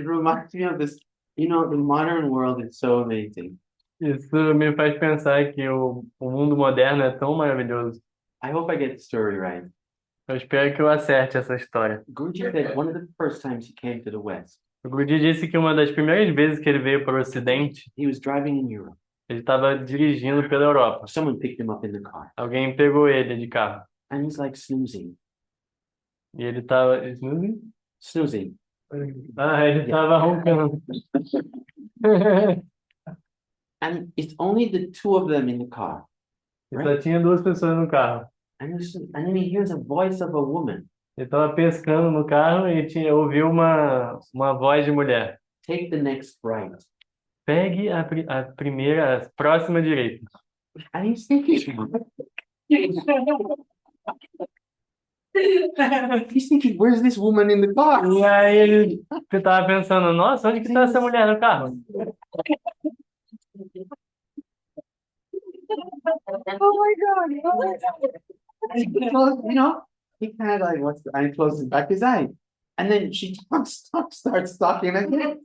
reminds me of this. The modern world is so amazing. Isso me faz pensar que o mundo moderno é tão maravilhoso. I hope I get the story right. Eu espero que eu acerte essa história. Guruji said one of the first times he came to the West, O Guruji disse que uma das primeiras vezes que ele veio para o Ocidente, he was driving in Europe. ele estava dirigindo pela Europa. Someone picked him up in the car, Alguém pegou ele de carro. and he's like snoozing, E ele estava... Snoozing? snoozing. Ah, ele estava roncando. And it's only the two of them in the car. E só tinha duas pessoas no carro. And then he hears a voice of a woman. Ele estava pescando no carro e ouviu uma voz de mulher. Take the next right. Pegue a primeira, a próxima direita. And he's thinking, he's thinking, where's this woman in the car? E aí ele estava pensando, nossa, onde que está essa mulher no carro? Oh my God. Oh my God. And he kind of like, and he closes back his eye. And then she starts talking again.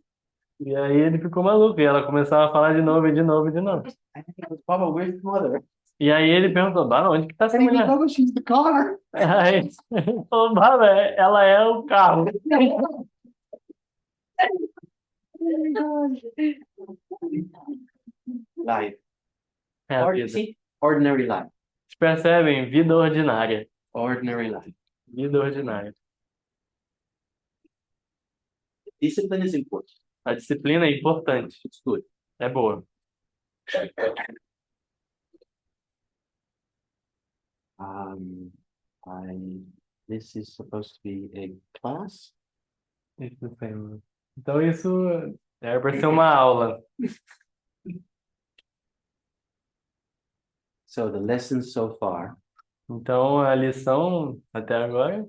E aí ele ficou maluco e ela começava a falar de novo, e de novo, e de novo. I think it was, Baba, where's mother? E aí ele perguntou, Baba, onde que está essa And he goes, mulher? Baba, she's the car. Aí ele falou, Baba, ela é o carro. Life. É a vida. See? Ordinary life. Vocês percebem? Vida ordinária. Ordinary life. Vida ordinária. Discipline is important. A disciplina é importante. It's good. É boa. Um, this is supposed to be a class. Isso tem. Então isso era para ser uma aula. So the lesson so far, Então a lição até agora,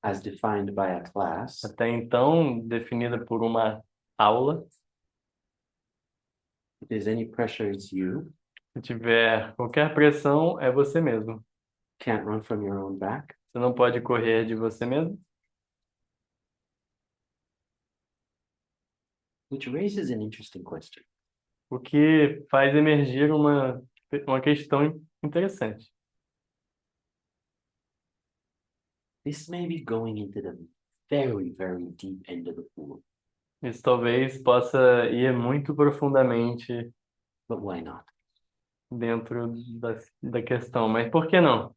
as defined by a class, até então definida por uma aula, if there's any pressure, it's you. se tiver qualquer pressão, é você mesmo. Can't run from your own back. Você não pode correr de você mesmo. Which raises an interesting question. O que faz emergir uma questão interessante. This may be going into the very, very deep end of the pool, Isso talvez possa ir muito profundamente but why not? dentro da questão. Mas por que não?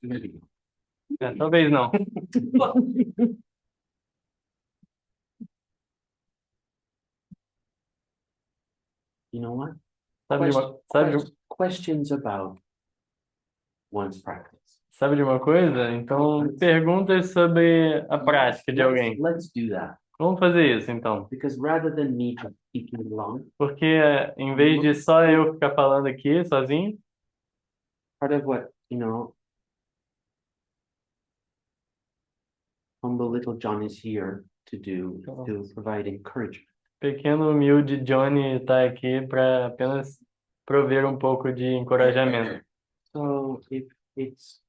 Maybe. Talvez não. You know what? Questions about one's practice. Sabe de uma coisa? Então, perguntas sobre a prática de alguém. Let's do that. Vamos fazer isso, então. Because rather than me speaking alone, Porque em vez de só eu ficar falando aqui sozinho, part of what, humble little John is here to do, to provide encouragement. pequeno humilde Johnny está aqui para apenas prover um pouco de encorajamento. So if it's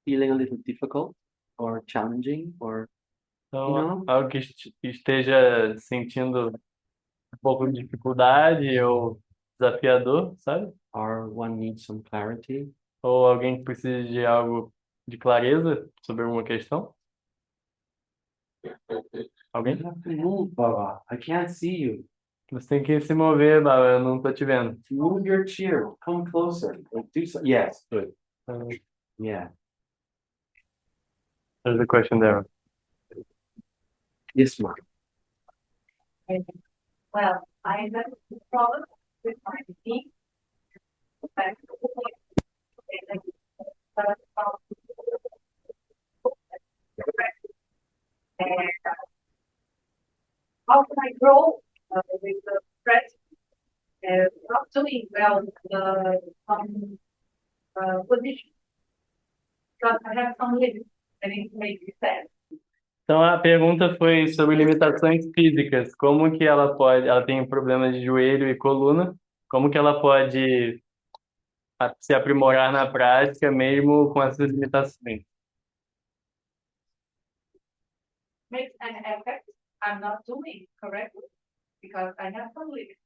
feeling a little difficult or challenging or Então, algo que esteja sentindo um pouco de dificuldade ou desafiador, sabe? or one needs some clarity, Ou alguém que precise de algo de clareza sobre alguma questão? Alguém? you have to move, Baba. I can't see you. Você tem que se mover, Baba, eu não tô te vendo. Move your chair. Come closer. Like, do so. Yes, good. Yeah. There's a question there. Yes, Mark. Well, I have a problem with my knee. And how can I grow with the stress? Not doing well some position. Because I have some limits and it makes me sad. Então a pergunta foi sobre limitações físicas. Como que ela tem problemas de joelho e coluna, como que ela pode se aprimorar na prática mesmo com essas limitações? makes an effect, I'm not doing correctly because I have some limits.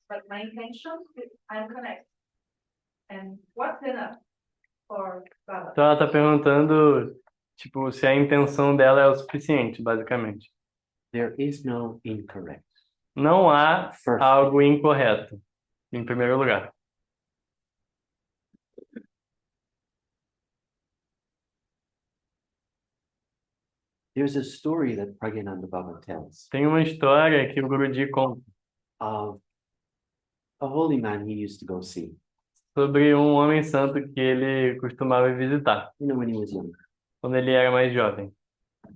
But my intention is I'm connected. And what's enough for balance? Então ela tá perguntando, tipo, se a intenção dela é o suficiente, basicamente. There is no incorrect. Não há First. algo incorreto, em primeiro lugar. There's a story that Pragyananda Baba tells Tem uma história que o Guruji conta of a holy man he used to go see, sobre um homem santo que ele costumava visitar when he was younger. quando ele era mais jovem.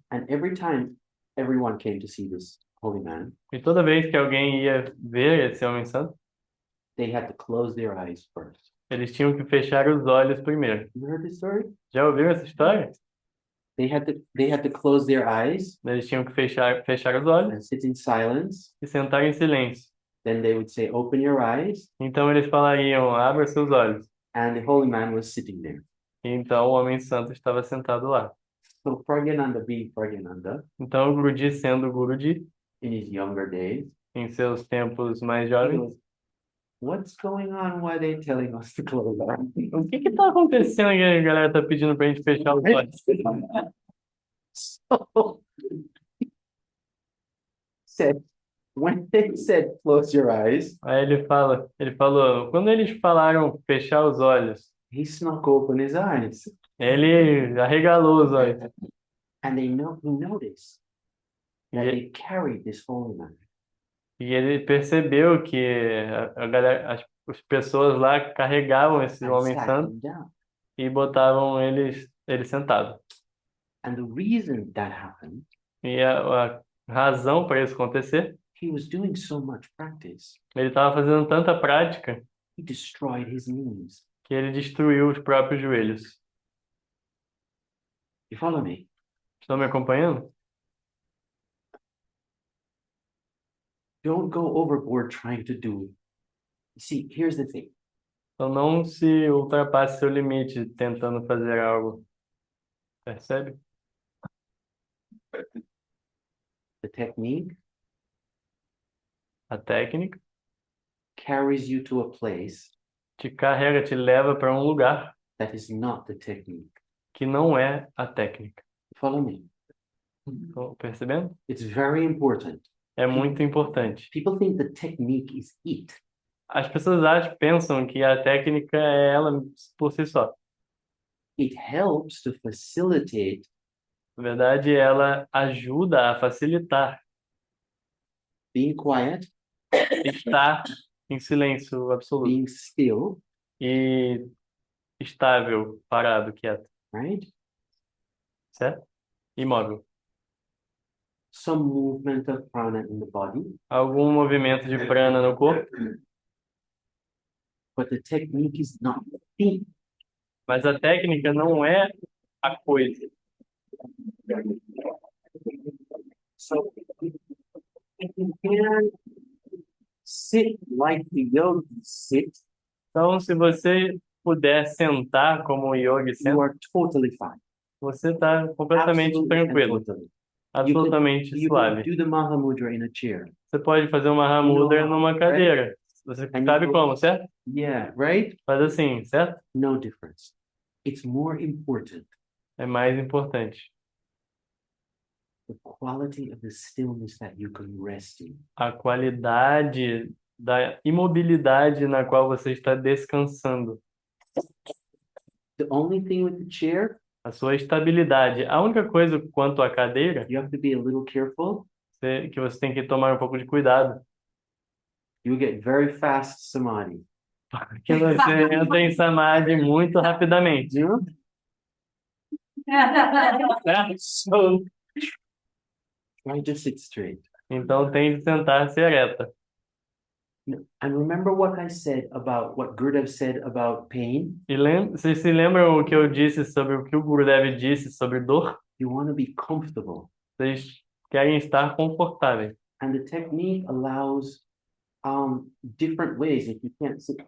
And every time everyone came to see this holy man, E toda vez que alguém ia ver esse homem santo, they had to close their eyes first. eles tinham que fechar os olhos primeiro. You heard this story? Já ouviu essa história? They had to close their eyes Eles tinham que fechar os olhos and sit in silence. e sentar em silêncio. Then they would say, "Open your eyes," Então eles falariam, abra seus olhos. and the holy man was sitting there. E então o homem santo estava sentado lá. So Pragyananda, being Pragyananda, Então o Guruji, sendo o Guruji, in his younger days, em seus tempos mais he jovens, goes, "What's going on? Why are they telling us to close our eyes?" o que que tá acontecendo que a galera tá pedindo pra gente fechar os olhos? So said, when they said close your eyes, Aí ele falou, quando eles falaram fechar os olhos, he snuck open his eyes, ele arregalou os olhos. and he noticed that E, they carried this holy man. e ele percebeu que a galera, as pessoas lá carregavam esse And homem sat santo him down. e botavam ele sentado. And the reason that happened, E a razão para isso acontecer, he was doing so much practice, ele estava fazendo tanta prática he destroyed his knees. que ele destruiu os próprios joelhos. You follow me? Estão me acompanhando? Don't go overboard trying to do. See, here's the thing. Então não se ultrapasse seu limite tentando fazer algo. Percebe? The technique A técnica carries you to a place te carrega, te leva para um lugar that is not the technique. que não é a técnica. Follow me. Estão percebendo? It's very important. É muito importante. People think the technique is it. As pessoas pensam que a técnica é ela por si só. It helps to facilitate Na verdade, ela ajuda a facilitar being quiet, estar em silêncio absoluto being still, e estável, parado, quieto, right? certo? Imóvel. Some movement of prana in the body, Algum movimento de prana no corpo, but the technique is not the thing. mas a técnica não é a coisa. So if you can sit like the yogi sit, Então, se você puder sentar como o yogi you senta, are totally fine. você está completamente Absolutely and tranquilo, totally. absolutamente You can suave. do the Mahamudra in a chair. Você pode fazer uma Mahamudra numa cadeira. Você And sabe you- como, certo? Yeah, right? Faz assim, certo? No difference. It's more important É mais importante. the quality of the stillness that you can rest in. A qualidade da imobilidade na qual você está descansando. The only thing with the chair, A sua estabilidade. A única coisa quanto à cadeira you have to be a little careful. que você tem que tomar um pouco de cuidado. You get very fast samadhi. Que você entra em samadhi muito rapidamente. You know? Certo? So try to sit straight. Então tem de sentar-se ereta. And remember what I said about what Gurudev said about pain? E vocês se lembram o que eu disse sobre o que o Gurudev disse sobre dor? You want to be comfortable. Vocês querem estar confortáveis. And the technique allows different ways if you can't sit.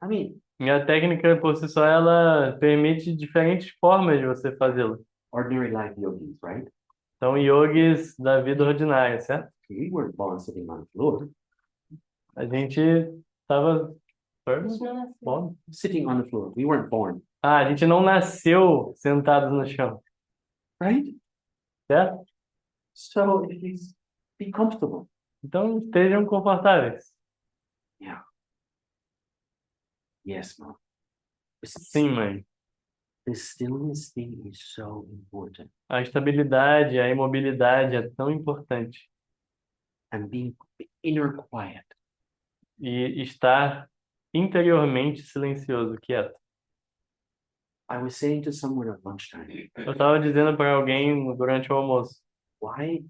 I mean, E a técnica por si só, ela permite diferentes formas de você fazê-lo. ordinary life yogis, right? São yogis da vida ordinária, certo? We weren't born sitting on the floor. A gente estava bom. Sitting on the floor. We weren't born, Ah, a gente não nasceu sentados no chão, right? certo? So it is be comfortable. Então estejam confortáveis. Yeah. Yes, mom. Sim, mãe. The stillness thing is so important. A estabilidade, a imobilidade é tão importante. And being inner quiet. E estar interiormente silencioso, quieto. I was saying to someone at lunchtime, Eu estava dizendo para alguém durante o almoço. why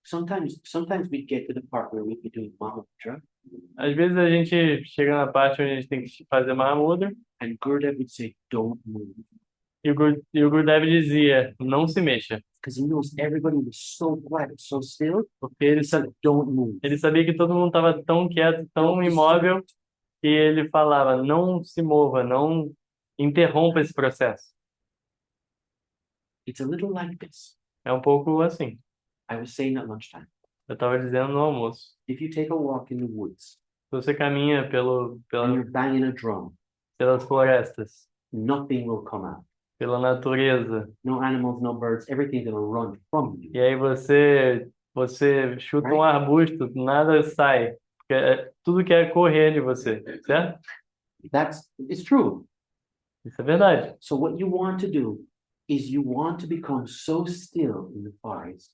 sometimes we get to the part where we be doing Mama Mudra, Às vezes a gente chega na parte onde a gente tem que fazer Mahamudra and Gurudev would say, don't move. e o Gurudev dizia, não se mexa. Because he knows everybody was so quiet, so still, Porque ele, don't move. ele sabia que todo mundo estava tão quieto, tão imóvel, que ele falava, não se mova, não interrompa esse processo. It's a little like this. É um pouco assim. I was saying at lunchtime, Eu estava dizendo no almoço. if you take a walk in the woods Se você caminha and you're banging a drum, pelas florestas, nothing will come out. pela natureza, No animals, no birds, everything's gonna run from you. e aí você chuta um arbusto, nada sai. Porque tudo quer correr de você, certo? It's true. Isso é verdade. So what you want to do is you want to become so still in the forest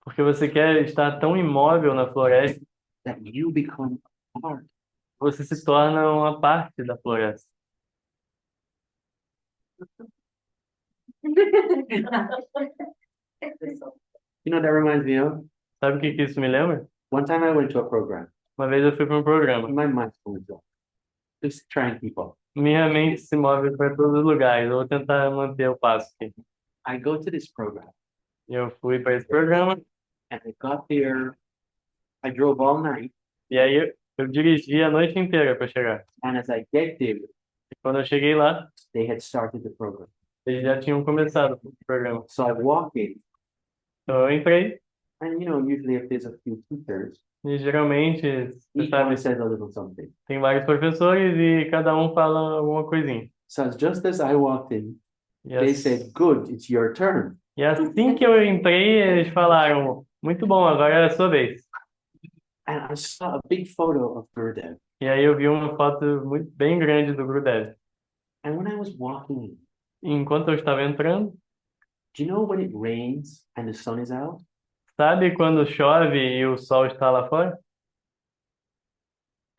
Porque você quer estar tão imóvel na floresta, that you become part. você se torna uma parte da floresta. You know, that reminds me of Sabe o que que isso me lembra? one time I went to a program. Uma vez eu fui para um programa. My mind's going to just try and keep up. Minha mente se move para todos os lugares. Eu vou tentar manter o passo aqui. I go to this program Eu fui para esse programa and I got there. I drove all night, e aí eu dirigi a noite inteira para chegar. and as I get there, E quando eu cheguei lá, they had started the program. eles já tinham começado o programa. So I walk in, Então eu entrei and you know, usually if there's a few teachers, e geralmente, você each sabe, one says a little something. tem vários professores e cada um fala alguma coisinha. So just as I walked in, E, they ass- said, "Good, it's your turn." e assim que eu entrei, eles falaram, muito bom, agora é a sua vez. And I saw a big photo of Gurudev. E aí eu vi uma foto bem grande do Gurudev. And when I was walking in, E enquanto eu estava entrando, do you know when it rains and the sun is out? sabe quando chove e o sol está lá fora?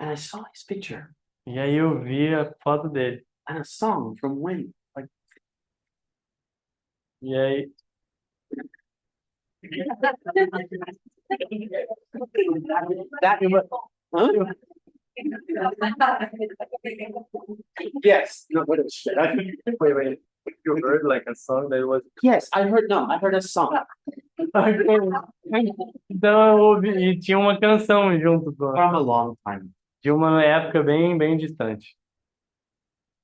And I saw his picture E aí eu vi a foto dele. and a song from when, like, E aí, that, huh? Yes, no, wait, wait. you heard like a song that was... Yes, I heard a song Então eu ouvi, e tinha uma canção junto from a long time. de uma época bem, bem distante.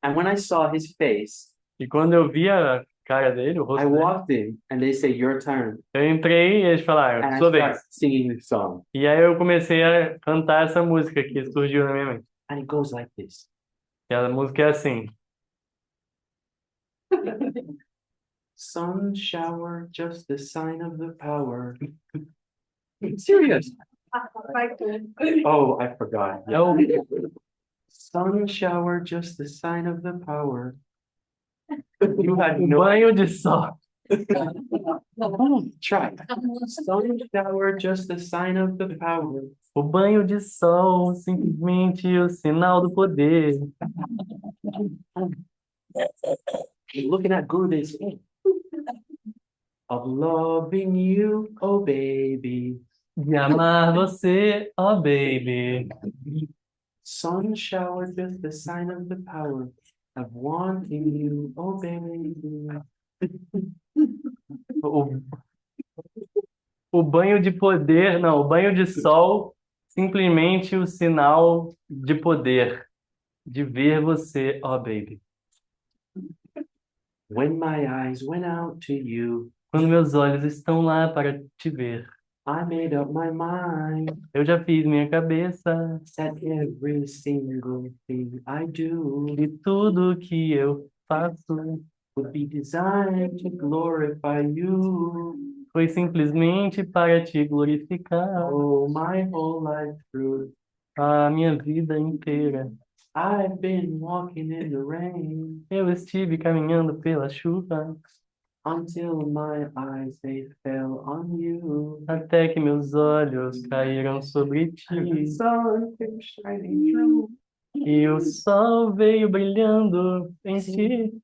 And when I saw his face, E quando eu vi a cara dele, o I rosto dele, walked in and they say, "Your turn." eu entrei e eles falaram, And I sua started vez. singing the song. E aí eu comecei a cantar essa música que surgiu na minha mente. And it goes like this. E a música é assim. Sun shower, just the sign of the power. Serious? Oh, I forgot. É o, Sun shower, just the sign of the power. You had o no banho de sol. try. Sun shower, just the sign of the power. O banho de sol, simplesmente o sinal do poder. Looking at Gurudev's face. Of loving you, oh baby. De amar você, oh baby. Sun shower, just the sign of the power. Of wanting you, oh baby. O, o banho de poder, não, o banho de sol, simplesmente o sinal de poder, de ver você, oh baby. When my eyes went out to you, Quando meus olhos estão lá para te ver, I made up my mind eu já fiz minha cabeça that every single thing I do que tudo que eu faço would be designed to glorify you. foi simplesmente para te glorificar Oh, my whole life through, a minha vida inteira. I've been walking in the rain Eu estive caminhando pela chuva until my eyes they fell on you. até que meus olhos caíram sobre And the ti sun came shining through. e o sol veio brilhando em ti.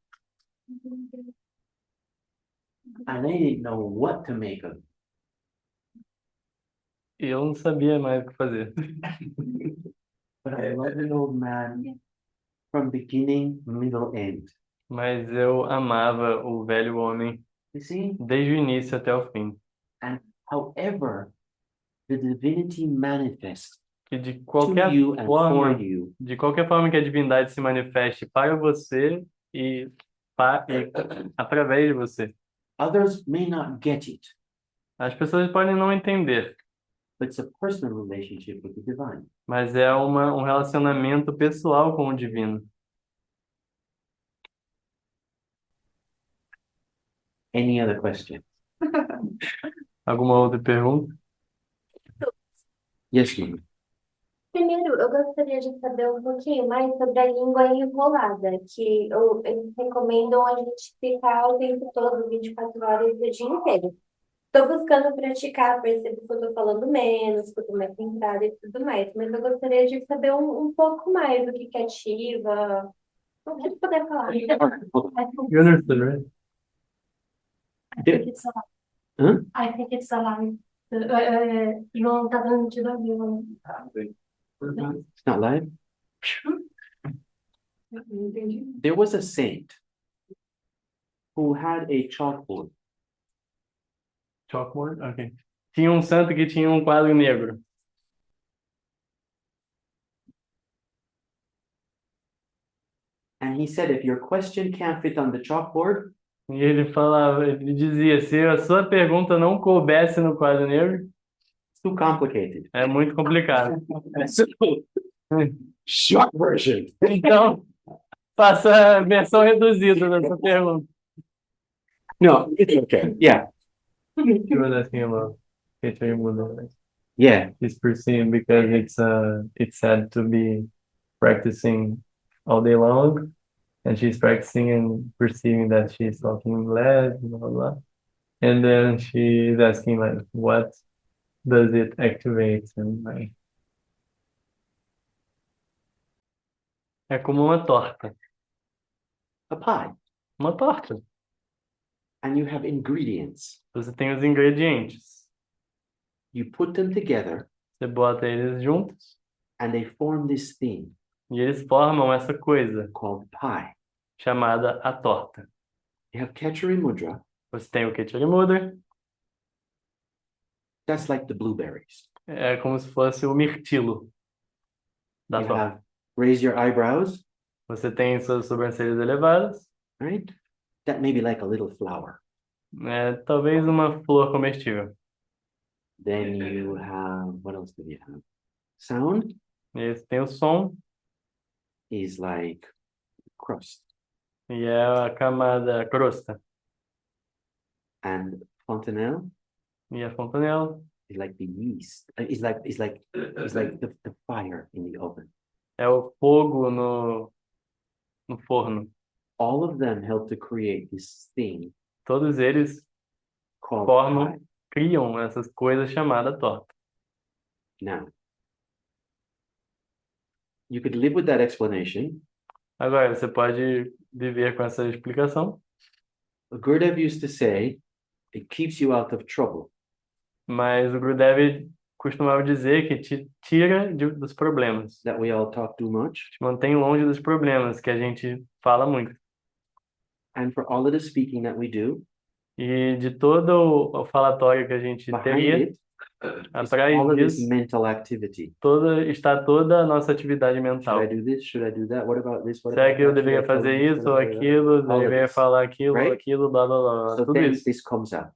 And they didn't know what to make of it. E eu não sabia mais o que fazer. But I love the old man from beginning, middle, end. Mas eu amava o velho homem You see? desde o início até o fim. And however the divinity manifests Que de to qualquer you and for forma, you, de qualquer forma que a divindade se manifeste para você e, e através de você. others may not get it, As pessoas podem não entender, but it's a personal relationship with the divine. mas é um relacionamento pessoal com o divino. Any other question? Alguma outra pergunta? Yes, ma'am. Primeiro, eu gostaria de saber um pouquinho mais sobre a língua enrolada, que eles recomendam a gente ficar o tempo todo, 24 horas o dia inteiro. Estou buscando praticar, percebo que eu estou falando menos, que eu estou mais centrada e tudo mais, mas eu gostaria de saber um pouco mais do que ativa, o que puder falar. You understood, right? I think it's a lot. Huh? I think it's a lot. Não tá dando de ouvir. It's not live. There was a saint who had a chalkboard, Chalkboard? Ok. Tinha um santo que tinha um quadro negro. and he said, if your question can't fit on the chalkboard, E ele falava, ele dizia, se a sua pergunta não coubesse no quadro negro, it's too complicated. é muito complicado. So, short version. Então, faça a versão reduzida dessa pergunta. No, it's okay. Yeah, She was asking about Keter Buddha. yeah. It's perceived because it's said to be practicing all day long, and she's practicing and perceiving that she's talking less, blah blah blah. And then she's asking like, what does it activate? And like, é como uma torta. A pie. Uma torta. And you have ingredients. Você tem os ingredientes. You put them together Você bota eles juntos and they form this thing e eles formam essa coisa called pie. chamada a torta. You have Ketcheri Mudra. Você tem o Ketcheri Mudra, That's like the blueberries. é como se fosse o mirtilo da You torta. have raise your eyebrows, Você tem suas sobrancelhas elevadas, right? That may be like a little flower. talvez uma flor comestível. Then you have, what else do you have? Sound E aí você tem o som is like crust. e é a camada a crosta. And fontanelle E a fontanela is like the yeast. It's like the fire in the oven. é o fogo no forno. All of them help to create this thing Todos eles called formam, pie. criam essas coisas chamadas torta. Now, you could live with that explanation. Agora, você pode viver com essa explicação, Gurdjieff used to say, it keeps you out of trouble. mas o Gurudev costumava dizer que te tira dos problemas, That we all talk too much. te mantém longe dos problemas, que a gente fala muito. And for all of the speaking that we do, E de todo o falatório que a gente behind teria, it It's Atrás all of this disso, mental activity. está toda a nossa atividade Should I mental. do this? Should I do that? What about this? What Será about que eu that? Should I deveria tell fazer this? isso ou aquilo? All of Deveria this, falar aquilo ou right? aquilo, blá blá blá, blá, So tudo then isso. this comes out.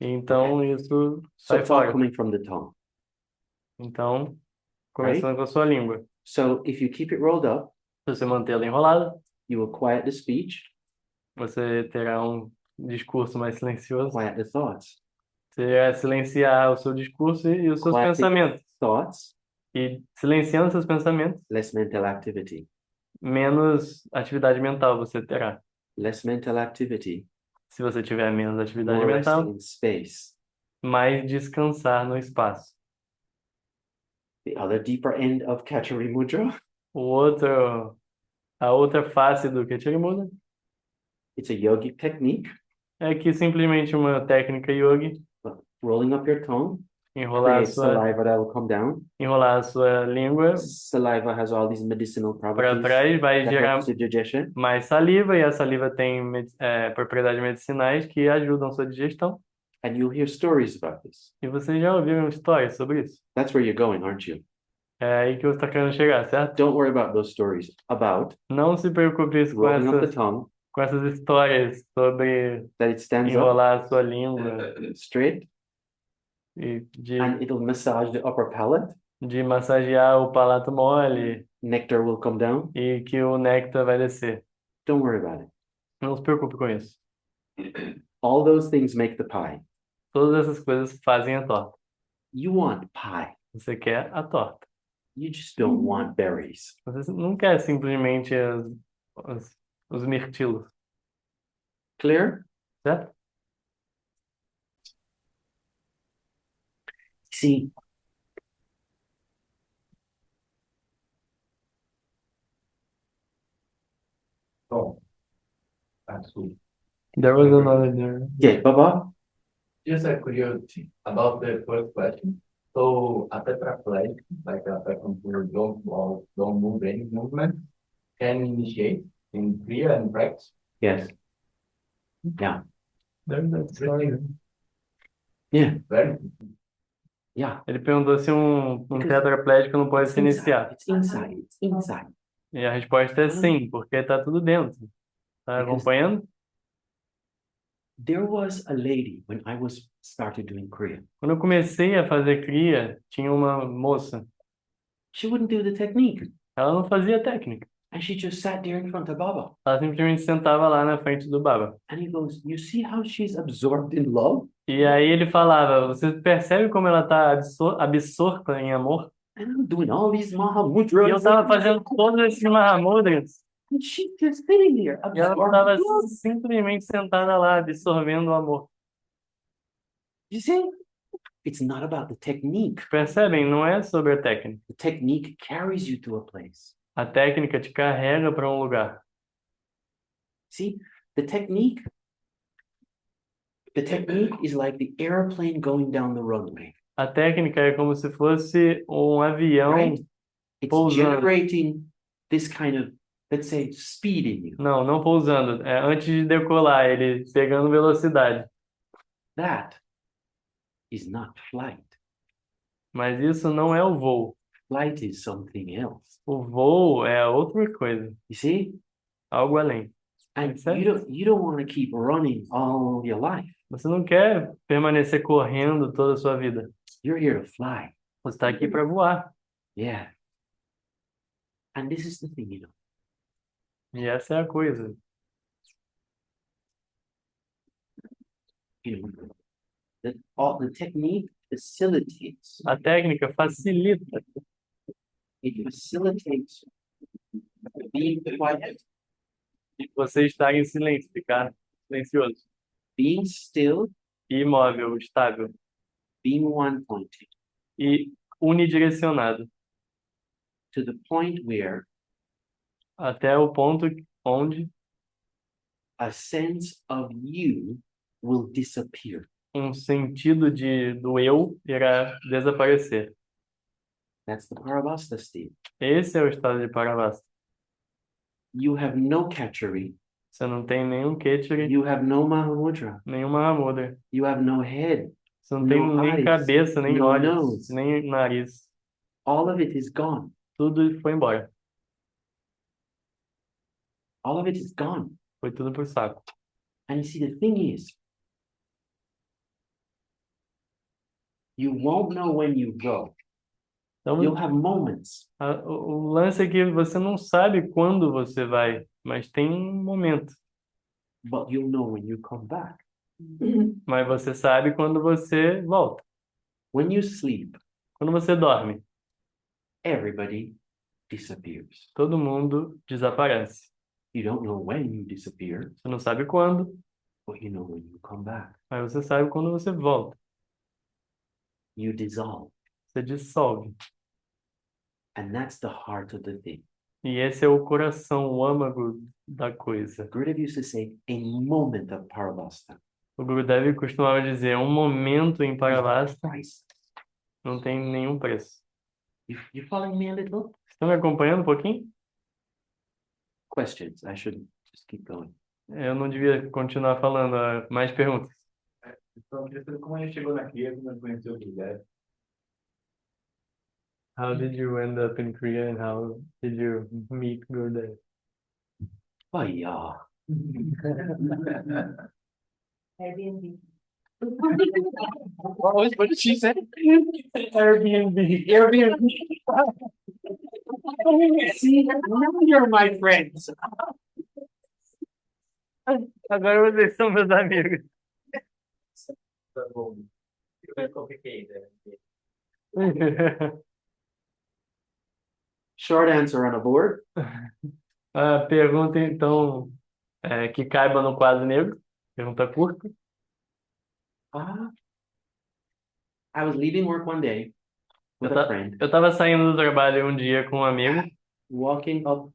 Então isso So sai it's all fora. coming from the tongue, Então, right? começando com a sua língua. So if you keep it rolled up, Se você manter ela enrolada, you will quiet the speech, você terá um discurso mais silencioso. quiet the thoughts. Você irá silenciar o seu discurso e os seus Quiet the pensamentos. thoughts, E silenciando seus pensamentos, less mental activity. menos atividade mental você terá. Less mental activity, Se você tiver menos atividade more resting mental, in space. mais descansar no espaço. The other deeper end of Kachari Mudra, A outra face do Khechari Mudra it's a yogic technique, é que simplesmente uma técnica yogi, rolling up your tongue, enrolar create saliva that will come down. a sua língua Saliva has all these medicinal para properties trás, vai that gerar helps the digestion. mais saliva, e a saliva tem propriedades medicinais que ajudam sua digestão. And you'll hear stories about this. E vocês já ouviram histórias sobre isso? That's where you're going, aren't you? É aí que você está querendo chegar, certo? Don't worry about those stories about Não se preocupe com rolling up the tongue, essas histórias sobre that it stands up enrolar a sua língua straight e and it'll massage the upper palate. de massagear o palato mole Nectar will come down. e que o néctar vai descer. Don't worry about it. Não se preocupe com isso. All those things make the pie. Todas essas coisas fazem a torta. You want pie. Você quer a torta. You just don't want berries. Você não quer simplesmente os mirtilos, Clear? certo? See, Oh, absolutely. There was another there. yeah, Baba. Just a curiosity about the first question. So a tetraplegic, like a person who don't move any movement, can initiate in Kriya and practice. Yes. Yeah. There's that story. Yeah. Very Yeah. Ele perguntou se um tetraplégico não pode se iniciar. It's inside. It's inside. E a resposta é sim, porque tá tudo dentro. Tá Because- acompanhando? There was a lady when I was started doing Kriya. Quando eu comecei a fazer cria, tinha uma moça. She wouldn't do the technique. Ela não fazia técnica. And she just sat there in front of Baba. Ela simplesmente sentava lá na frente do Baba. And he goes, you see how she's absorbed in love? E aí ele falava, você percebe como ela tá absorta em amor? And I'm doing all these E eu Mahamudras. tava fazendo todos esses Mahamudras. And she's just sitting there, E ela absorbed tava in love. simplesmente sentada lá, absorvendo o amor. You see? It's not about the technique. Percebem? Não é sobre a técnica. The technique carries you to a place. A técnica te carrega para um lugar. See, the technique is like the airplane going down the runway, A técnica é como se fosse um avião. right? It's Pousando. generating this kind of, let's say, speed in you. Não pousando. É antes de decolar, ele pegando velocidade. That is not flight. Mas isso não é o voo. Flight is something else. O voo é outra coisa, You see? algo além. And Makes sense. you don't want to keep running all your life. Você não quer permanecer correndo toda a sua vida. You're here to fly. Você está aqui para voar. Yeah. And this is the thing, E essa é a coisa. The technique facilitates. A técnica facilita. It facilitates being quiet, Você estar em silêncio, ficar silencioso. being still, Imóvel, estável being one-pointed, e unidirecionado. to the point where Até o ponto onde a sense of you will disappear. um sentido do eu irá desaparecer. That's the Paravasta state. Esse é o estado de Paravasta. You have no Kachari, Você não tem nenhum Khechari, you have no Mahamudra, nenhuma Mahamudra. you have no head, Você não tem no nem eyes, cabeça, nem no olhos, nose. nem nariz. All of it is gone. Tudo foi embora. All of it is gone. Foi tudo pro saco. And you see, the thing is, you won't know when you go. Então, You'll have moments, o lance é que você não sabe quando você vai, mas tem um momento. but you'll know when you come back. Mas você sabe quando você volta. When you sleep, Quando você dorme, everybody disappears. todo mundo desaparece. You don't know when you disappear, Você não sabe quando, but you know when you come back. mas você sabe quando você volta. You dissolve. Você dissolve. And that's the heart of the thing. E esse é o coração, o âmago da coisa. Gurudev used to say, a moment of paravasta. O Gurudev costumava dizer, um momento em Paravasta Price. não tem nenhum preço. You following me a little? Estão me acompanhando um pouquinho? Questions. I should just keep going. Eu não devia continuar falando. Mais perguntas? Então, queria saber como a gente chegou na Cria, como a conheceu o Guilherme. How did you end up in Korea and how did you meet Gurudev? Oh, yeah. Airbnb. What did she say? Airbnb. Airbnb. See, now you're my friends. Agora vocês são meus amigos. Tá bom. Eu compliquei, né? Short answer on a board. A pergunta, então, que caiba no quadro negro. Pergunta curta. Ah, I was leaving work one day with a friend, Eu tava saindo do trabalho um dia com um amigo, walking up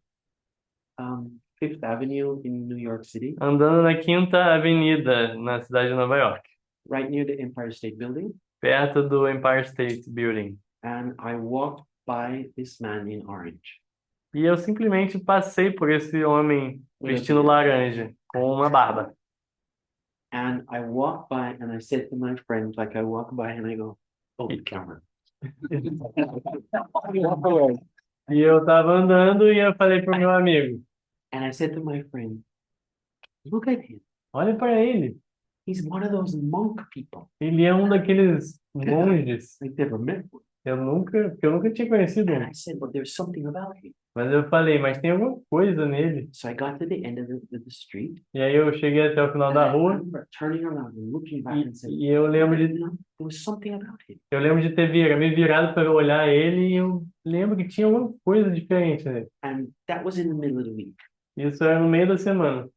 Fifth Avenue in New York City, andando na Quinta Avenida, na cidade de Nova York, right near the Empire State Building, perto do Empire State Building. and I walked by this man in orange. E eu simplesmente passei por esse homem vestindo laranja, com uma barba. And I walked by and I said to my friend, like I walk by and I go, oh, the camera. E eu tava andando e eu falei pro meu amigo, And I said to my friend, look at him. olha para ele, He's one of those monk people. ele é um daqueles monges. I've never met one. Eu nunca tinha conhecido And um. I said, but there's something about him. Mas eu falei, mas tem alguma coisa nele. So I got to the end of the street. E aí eu cheguei até o final And da I rua remember turning around and looking back and saying, e eu lembro you de know, there was something about him. me virado para olhar ele e eu lembro que tinha alguma coisa diferente nele. And that was in the middle of the week. Isso era no meio da semana.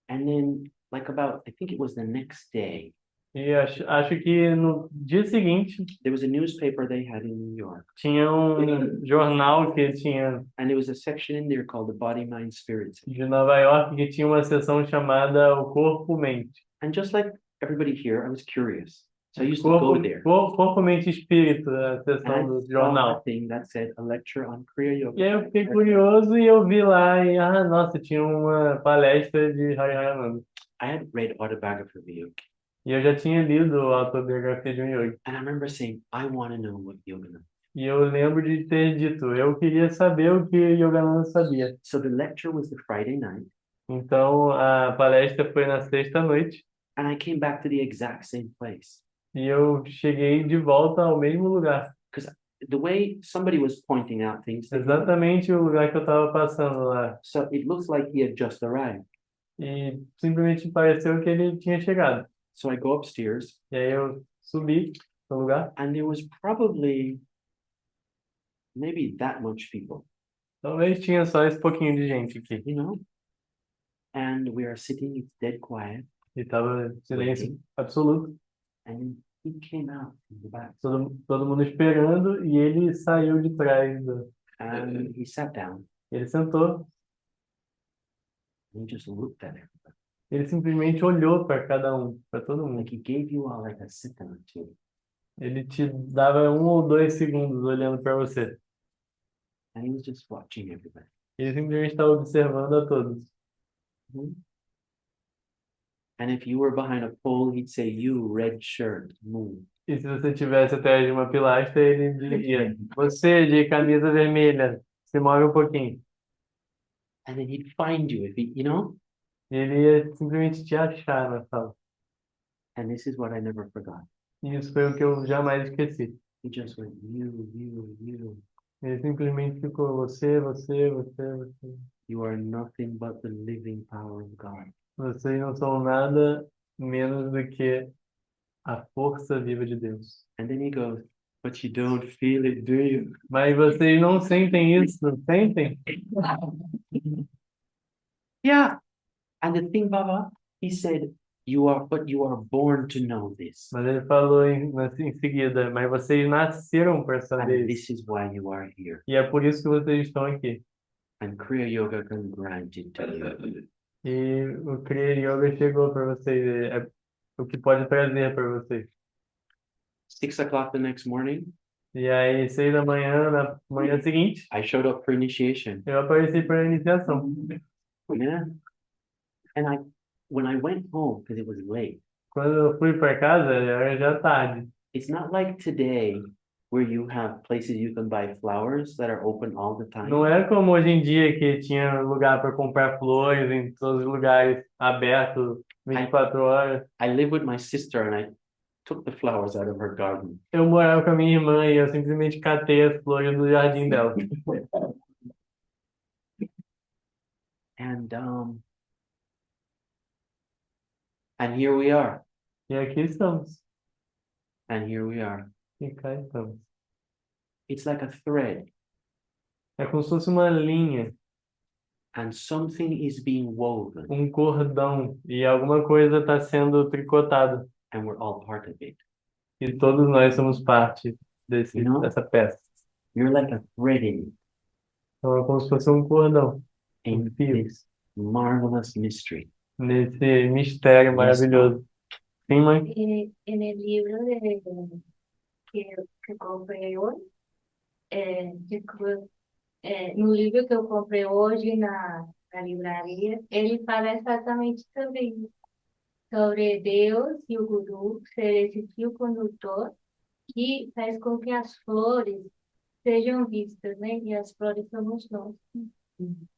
And then, like I think it was the next day, E acho que no dia seguinte there was a newspaper they had in New York. tinha um jornal que tinha And there was a section in there called the Body, Mind, Spirit. de Nova York que tinha uma seção chamada O Corpo Mente. And just like everybody here, I was curious. So I used to go there. Corpo Mente e Espírito, a And seção I do saw jornal. a thing that said a lecture on Kriya Yoga. E aí eu fiquei curioso e eu vi lá e, nossa, tinha uma palestra de Hariharananda. I had read Autobiography of a Yogi. E eu já tinha lido a autobiografia de um yogi. And I remember saying, I want to know what yoga is. E eu lembro de ter dito, eu queria saber o que Yogananda sabia. So the lecture was the Friday night. Então a palestra foi na sexta-noite And I came back to the exact same place. e eu cheguei de volta ao mesmo lugar. The way somebody was pointing out things to me, Exatamente o lugar que eu estava passando lá. so it looks like he had just arrived. E simplesmente pareceu que ele tinha chegado. So I go upstairs E aí eu subi no lugar. and there was probably maybe that much people, Talvez tinha só esse pouquinho de gente aqui. you know? And we are sitting, it's dead quiet. E tava silêncio absoluto. And he came out from the back Todo mundo esperando e ele saiu de trás. and he sat down Ele sentou. and he just looked at everybody. Ele simplesmente olhou para cada um, para todo mundo. Like he gave you all like a second or two. Ele te dava 1 ou 2 segundos olhando para você. And he was just watching everybody. Ele simplesmente estava observando a todos. Mhm. And if you were behind a pole, he'd say, "You red shirt, move." E se você tivesse atrás de uma pilastra, ele diria: Você de camisa vermelha, se move um pouquinho. And then he'd find you if he, you know? E ele ia simplesmente te achar na sala. And this is what I never forgot. E isso foi o que eu jamais esqueci. He just went, you. Ele simplesmente ficou: você. You are nothing but the living power of God. Vocês não são nada menos do que a força viva de Deus. And then he goes, "But you don't feel it, do you?" Mas vocês não sentem isso, não sentem? Yeah. And the thing, Baba, he said, but you are born to know this. Mas ele falou em seguida: Mas vocês nasceram para And saber this isso. is why you are here. E é por isso que vocês estão aqui. And Kriya Yoga can grant it to you. E o Kriya Yoga chegou para vocês, é o que pode trazer para vocês. 6 o'clock the next morning, E aí, 6 da manhã, na manhã seguinte, I showed up for initiation. eu apareci para a iniciação. Yeah. And when I went home, because it was late, Quando eu fui para casa, era já tarde. it's not like today where you have places you can buy flowers that are open all the time. Não é como hoje em dia que tinha lugar para comprar flores em todos os lugares abertos 24 horas. I live with my sister and I took the flowers out of her garden. Eu morava com a minha irmã e eu simplesmente catei as flores do jardim dela. And here we are. E aqui estamos. And here we are. E cá estamos. It's like a thread, É como se fosse uma linha, and something is being woven, um cordão, e alguma coisa está sendo tricotada. and we're all part of it. E todos nós somos parte Não? dessa peça. You're like a thread in it, Então é como se fosse um cordão, in fio, this marvelous mystery. nesse mistério maravilhoso. Sim, mãe? En el libro que comprei hoje, no livro que eu comprei hoje na livraria, ele fala exatamente sobre isso, sobre Deus e o Guru ser esse fio condutor que faz com que as flores sejam vistas, né? E as flores somos nós.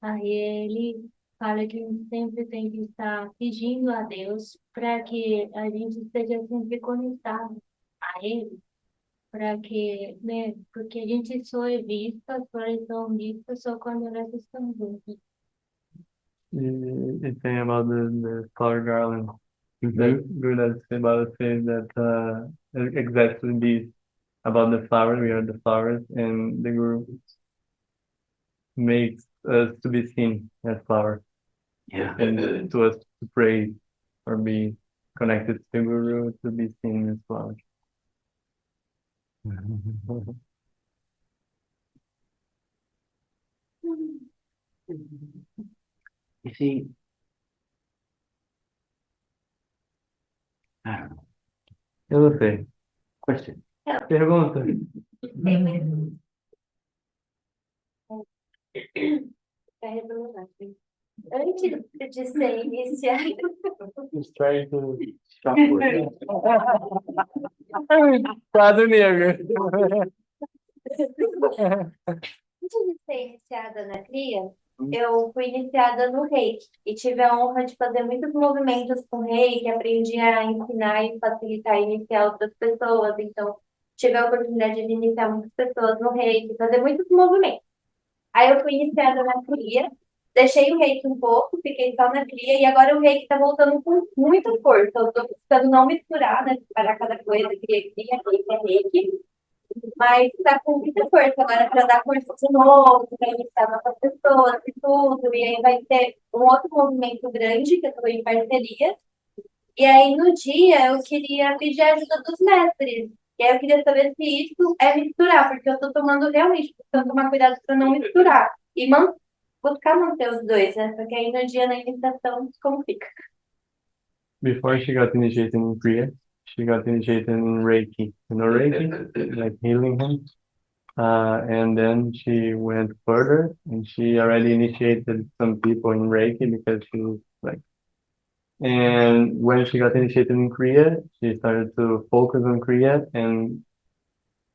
Aí ele fala que a gente sempre tem que estar pedindo a Deus para que a gente esteja sempre conectado a Ele, para que, né? Porque a gente só é vista, as flores são vistas só quando elas estão juntas. E tem about the flower garland. Mhm. That Gurudas Baba says that exactly this about the flower, we are the flowers, and the Guru makes us to be seen as flowers, Yeah. and to us to pray or be connected to the Guru to be seen as flowers. You see, I don't know. Eu não sei. Question. Pergunta? Antes de ser iniciado, Just trying to... Stop working. Quadro negro. antes de ser iniciada na cria, eu fui iniciada no Reiki e tive a honra de fazer muitos movimentos com Reiki, aprendi a ensinar e facilitar e iniciar outras pessoas, então tive a oportunidade de iniciar muitas pessoas no Reiki, fazer muitos movimentos. Aí eu fui iniciada na cria, deixei o Reiki um pouco, fiquei só na cria e agora o Reiki está voltando com muita força. Eu estou precisando não misturar, né? Separar cada coisa, cria, Reiki é Reiki. Mas tá com muita força agora para dar força de novo, para iniciar novas pessoas e tudo. E aí vai ter um outro movimento grande que eu estou em parceria. E aí no dia eu queria pedir a ajuda dos mestres. E aí eu queria saber se isso é misturar, porque eu estou tomando realmente, preciso tomar cuidado para não misturar. E buscar manter os dois, né? Porque aí no dia na iniciação, como fica? Before she got initiated in Kriya, she got initiated in Reiki. You know Reiki? Like healing him. And then she went further and she already initiated some people in Reiki because she was like And when she got initiated in Kriya, she started to focus on Kriya and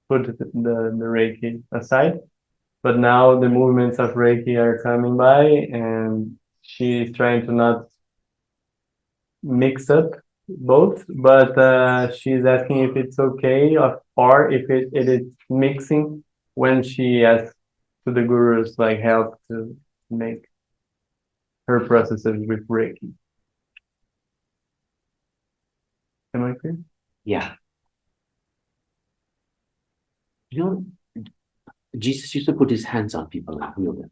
put the Reiki aside. But now the movements of Reiki are coming by, and she's trying to not mix up both, but she's asking if it's okay or if it is mixing when she asks to the gurus like help to make her processes with Reiki. Am I clear? Yeah. You know, Jesus used to put his hands on people and heal them.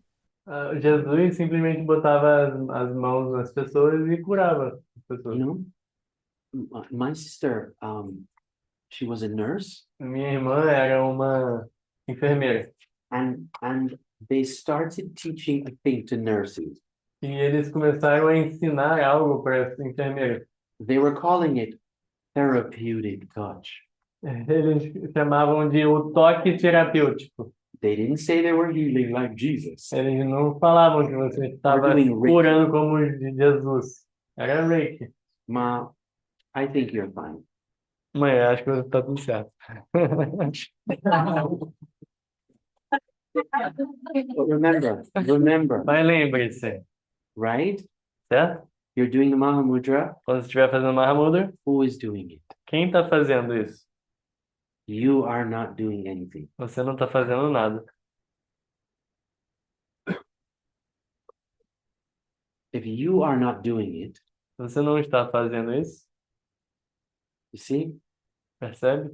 Jesus simplesmente botava as mãos nas pessoas e curava as You pessoas. know, my sister, she was a nurse, Minha irmã era uma enfermeira and they started teaching a thing to nurses. e eles começaram a ensinar algo para as enfermeiras. They were calling it therapeutic touch. Eles chamavam de o toque terapêutico. They didn't say they were healing like Jesus. Eles não falavam que você estava doing Reiki. curando como de Jesus. Era Reiki. Ma, I think you're fine. Mãe, acho que está tudo certo. But remember, Mas lembre-se, right? certo? You're doing the Mahamudra. Quando você estiver fazendo Mahamudra, Who is doing it? quem está fazendo isso? You are not doing anything. Você não está fazendo nada. If you are not doing it, Se você não está fazendo isso, you see percebe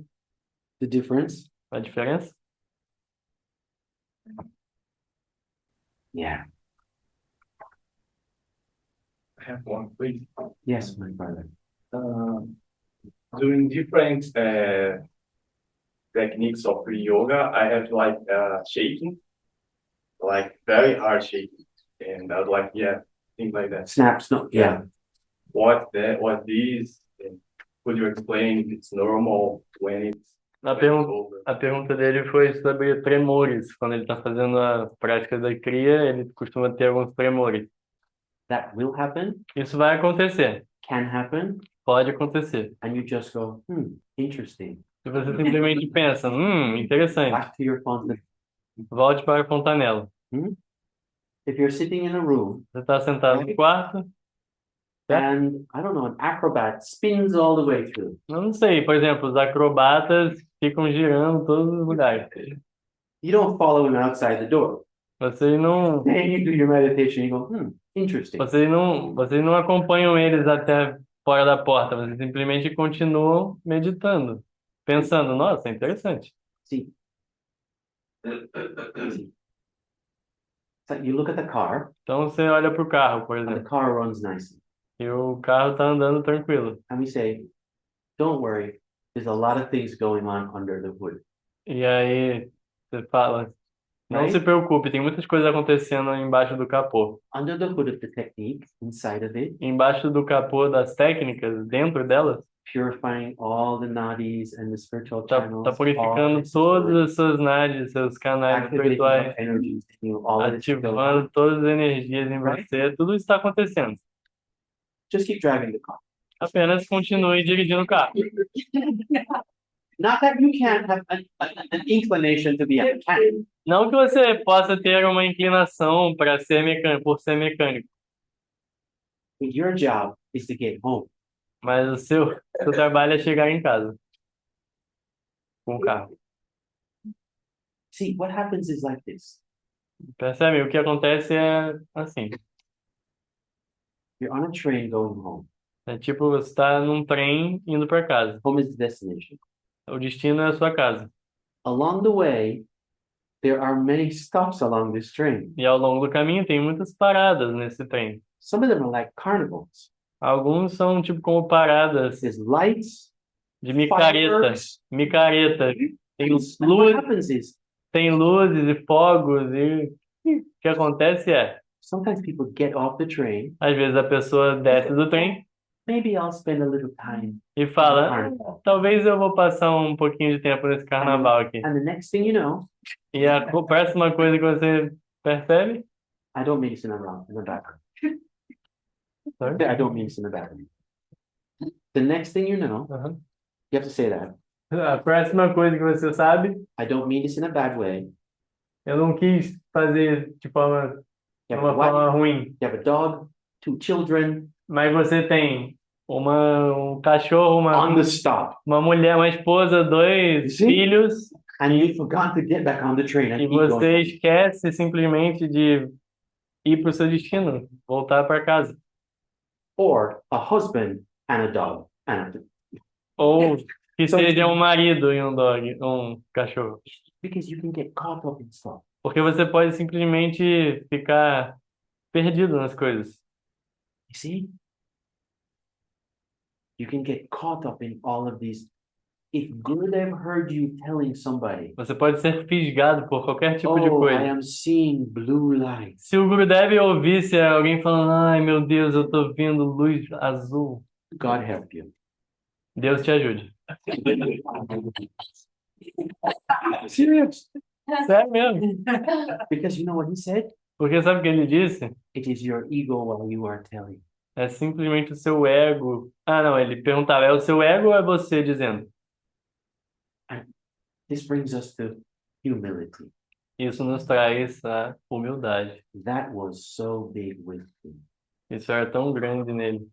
the difference? a diferença? Yeah. I have one, please. Yes, my brother. Doing different techniques of yoga, I have like shaking, like very hard shaking, and I was like, yeah, things like that. Snaps. No. Yeah. What these? And could you explain if it's normal when it's A when it's pergunta, over? a pergunta dele foi sobre tremores. Quando ele está fazendo a prática da cria, ele costuma ter alguns tremores. That will happen. Isso vai acontecer, Can happen. pode acontecer. And you just go, interesting. Se você simplesmente pensa, interessante, Back to your phone. volte para a fontanela. If you're sitting in a room Você está sentado no quarto, and I don't know, an acrobat spins all the way through. eu não sei, por exemplo, os acrobatas ficam girando em todos os lugares. You don't follow him outside the door. Vocês não, Then you do your meditation. You go, interesting. vocês não acompanham eles até fora da porta, vocês simplesmente continuam meditando, pensando, nossa, interessante. See. So you look at the car, Então você olha para o carro, por and the exemplo, car runs nicely. e o carro está andando tranquilo. And we say, don't worry, there's a lot of things going on under the hood. E aí você fala, não Right? se preocupe, tem muitas coisas acontecendo embaixo do capô. Under the hood of the technique, inside of it, Embaixo do capô das técnicas, dentro delas, purifying all the nadis and the spiritual tá channels, tá purificando all this todas as suas nadis, seus canais activating espirituais, of energies in you, all of this is going on. ativando todas as energias em Right? você, tudo isso está acontecendo. Just keep driving the car. Apenas continue dirigindo o carro. Not that you can't have an inclination to be a mechanic, Não que você possa ter uma inclinação para ser mecânico, por ser mecânico, but your job is to get home. mas o seu trabalho é chegar em casa com o carro. See, what happens is like this. Percebe? O que acontece é assim. You're on a train going home. É tipo, você está num trem indo para casa. Home is the destination. O destino é a sua casa. Along the way, there are many stops along this train. E ao longo do caminho tem muitas paradas nesse trem. Some of them are like carnivals. Alguns são tipo como paradas There's lights, de micareta. fireworks. Micareta. Tem And what luz, happens is tem luzes e fogos e o que acontece é, sometimes people get off the train. às vezes a pessoa desce do trem Maybe I'll spend a little time e in the fala, carnival. talvez eu vou passar um pouquinho de tempo nesse carnaval aqui. And the next thing you know, E a próxima coisa que você percebe, I don't medicine around in the background. Sorry? I don't mean this in a bad way. The next thing you know, Aham. you have to say that. A próxima coisa que você sabe, I don't mean this in a bad way. eu não quis fazer de forma, You de have a uma wife, forma ruim, you have a dog, 2 children mas você tem um cachorro, on the stop, uma mulher, uma esposa, 2 Sim. filhos, and you forgot to get back on the train and e keep você going. esquece simplesmente de ir para o seu destino, voltar para casa. Or a husband and a dog and Ou que So- seja um marido e um dog, um cachorro. because you can get caught up in stuff. Porque você pode simplesmente ficar perdido nas coisas. You see? You can get caught up in all of these. If Gurudev heard you telling somebody, Você pode ser fisgado por qualquer tipo de oh, I coisa. am seeing blue light, Se o Gurudev ouvisse alguém falando, ai meu Deus, eu tô vendo luz azul, God help you. Deus te ajude. Serious? Sério mesmo. Because you know what he said? Porque sabe o que ele disse? It is your ego while you are telling. É simplesmente o seu ego. Ah, não, ele perguntava, é o seu ego ou é você dizendo? This brings us to humility. Isso nos traz a humildade. That was so big with him. Isso era tão grande nele.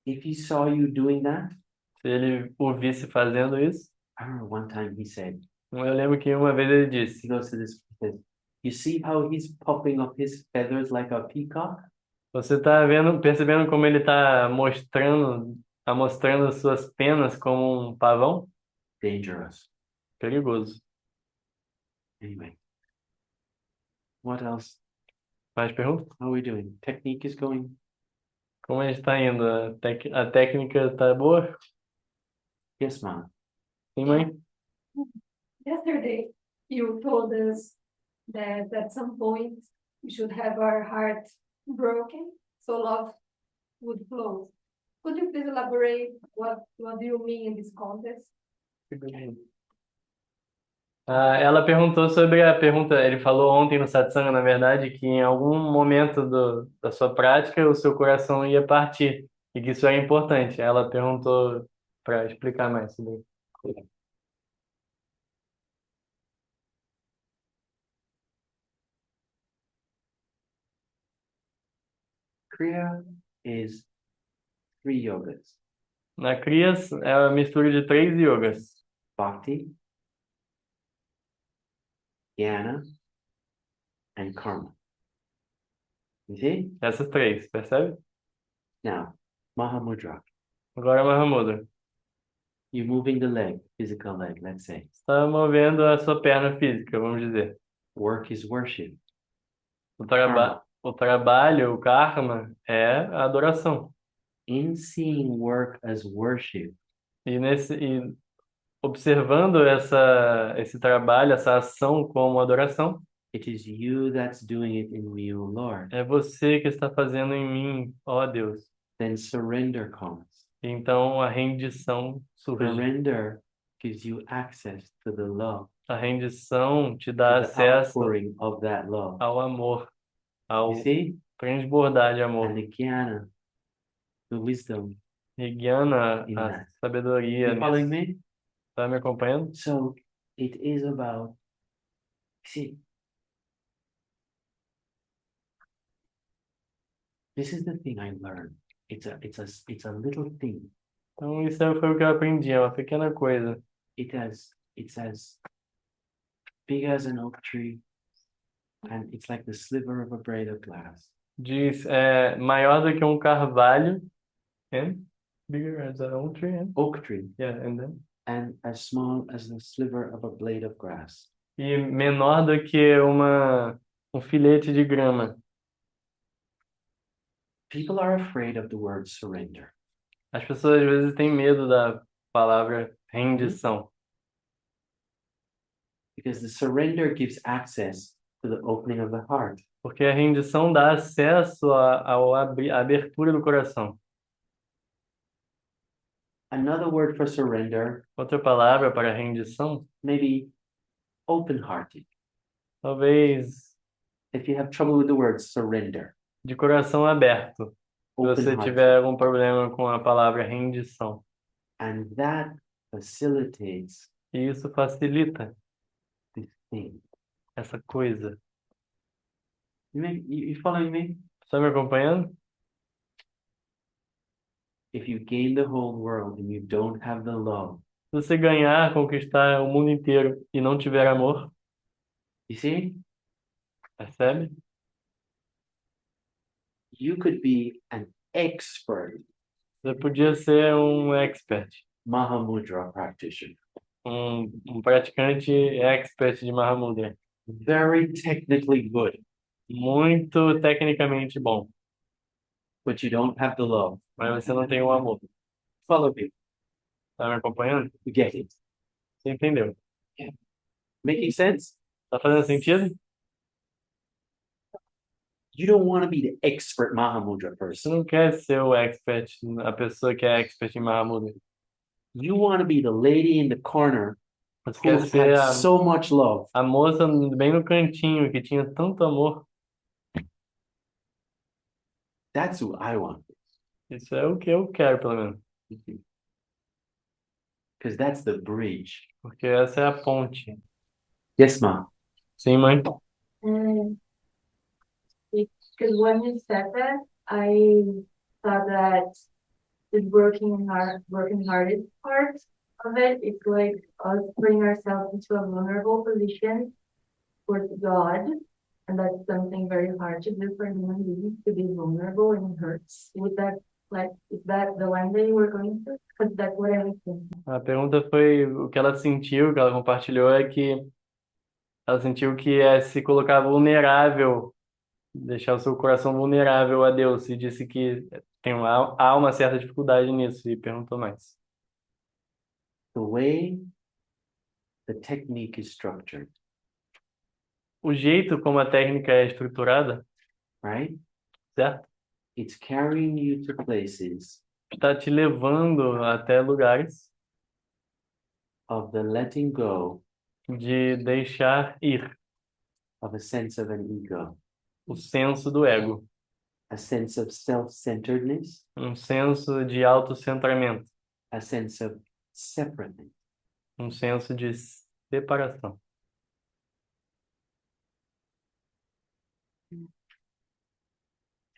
If he saw you doing that, Se ele o visse fazendo isso, I remember one time he said, eu lembro que uma vez ele he disse, goes to this, he says, you see how he's popping up his feathers like a peacock? você tá vendo, percebendo como ele tá mostrando suas penas como um pavão? Dangerous. Perigoso. Anyway, what else? Mais perguntas? How are we doing? Technique is going. Como a gente tá indo? A técnica tá boa? Yes, ma'am. Sim, mãe? Yesterday, you told us that at some point we should have our heart broken so love would flow. Could you please elaborate what do you mean in this context? Ah, ela perguntou sobre a pergunta, ele falou ontem no satsanga, na verdade, que em algum momento da sua prática o seu coração ia partir e que isso era importante. Ela perguntou para explicar mais sobre isso. Kriya is 3 yogas. Na Kriyas é a mistura de 3 yogas: Bhakti, Jnana, and Karma. You see? essas 3, percebe? Now, Mahamudra. Agora Mahamudra. You're moving the leg, physical leg, let's say. Está movendo a sua perna física, vamos dizer. Work is worship. O trabalho, o karma, é a adoração. In seeing work as worship, E observando esse trabalho, essa ação como adoração, it is you that's doing it in me, O Lord. é você que está fazendo em mim, ó Deus. Then surrender comes. Então a rendição surge. Surrender gives you access to the love, A rendição te dá to the acesso outpouring of that love. ao amor, ao You see? transbordar de amor. And the jnana, the wisdom E guiana in a that. sabedoria You following nisso. me? Tá me acompanhando? So it is about, see, this is the thing I learned. It's a little thing. Então isso foi o que eu aprendi, é uma pequena coisa. It's as big as an oak tree, and it's like the sliver of a blade of glass. Diz, é maior do que um carvalho. And bigger as an oak tree. Oak tree, Yeah, and then. and as small as the sliver of a blade of grass. E menor do que um filete de grama. People are afraid of the word surrender. As pessoas às vezes têm medo da palavra rendição, Because the surrender gives access to the opening of the heart. porque a rendição dá acesso à abertura do coração. Another word for surrender, Outra palavra para rendição, maybe open-hearted. talvez if you have trouble with the word surrender, de coração aberto. Se open você heart, tiver algum problema com a palavra rendição. and that facilitates E isso facilita this thing. essa coisa. You following me? Está me acompanhando? If you gain the whole world and you don't have the love, Se você ganhar, conquistar o mundo inteiro e não tiver amor, you see, percebe? you could be an expert Você podia ser um expert, Mahamudra practitioner, um praticante expert de Mahamudra. very technically good, Muito tecnicamente bom, but you don't have the love. mas você não tem o amor. Follow me. Tá me acompanhando? You get it? Você entendeu? Making sense? Tá fazendo sentido? You don't want to be the expert Mahamudra Você person. não quer ser o expert, a pessoa que é expert em Mahamudra. You want to be the lady in the corner Você who quer ser had so much love. a moça bem no cantinho que tinha tanto amor. That's who I want. Isso é o que eu quero, pelo menos. Because that's the bridge. Porque essa é a ponte. Yes, Ma. Sim, mãe? Because when you said that, I thought that the working hardest part of it is like us putting ourselves into a vulnerable position with God. And that's something very hard to do for human beings, to be vulnerable and it hurts. Is that the one that you were going through? Because that's what I was thinking. A pergunta foi o que ela sentiu, que ela compartilhou, é que ela sentiu que é se colocar vulnerável, deixar o seu coração vulnerável a Deus, e disse que há uma certa dificuldade nisso, e perguntou mais. The way the technique is structured, O jeito como a técnica é estruturada, right? certo? It's carrying you to places Está te levando até lugares of the letting go de deixar ir of a sense of an ego, o senso do ego, a sense of self-centeredness, um senso de autocentramento, a sense of separateness. um senso de separação.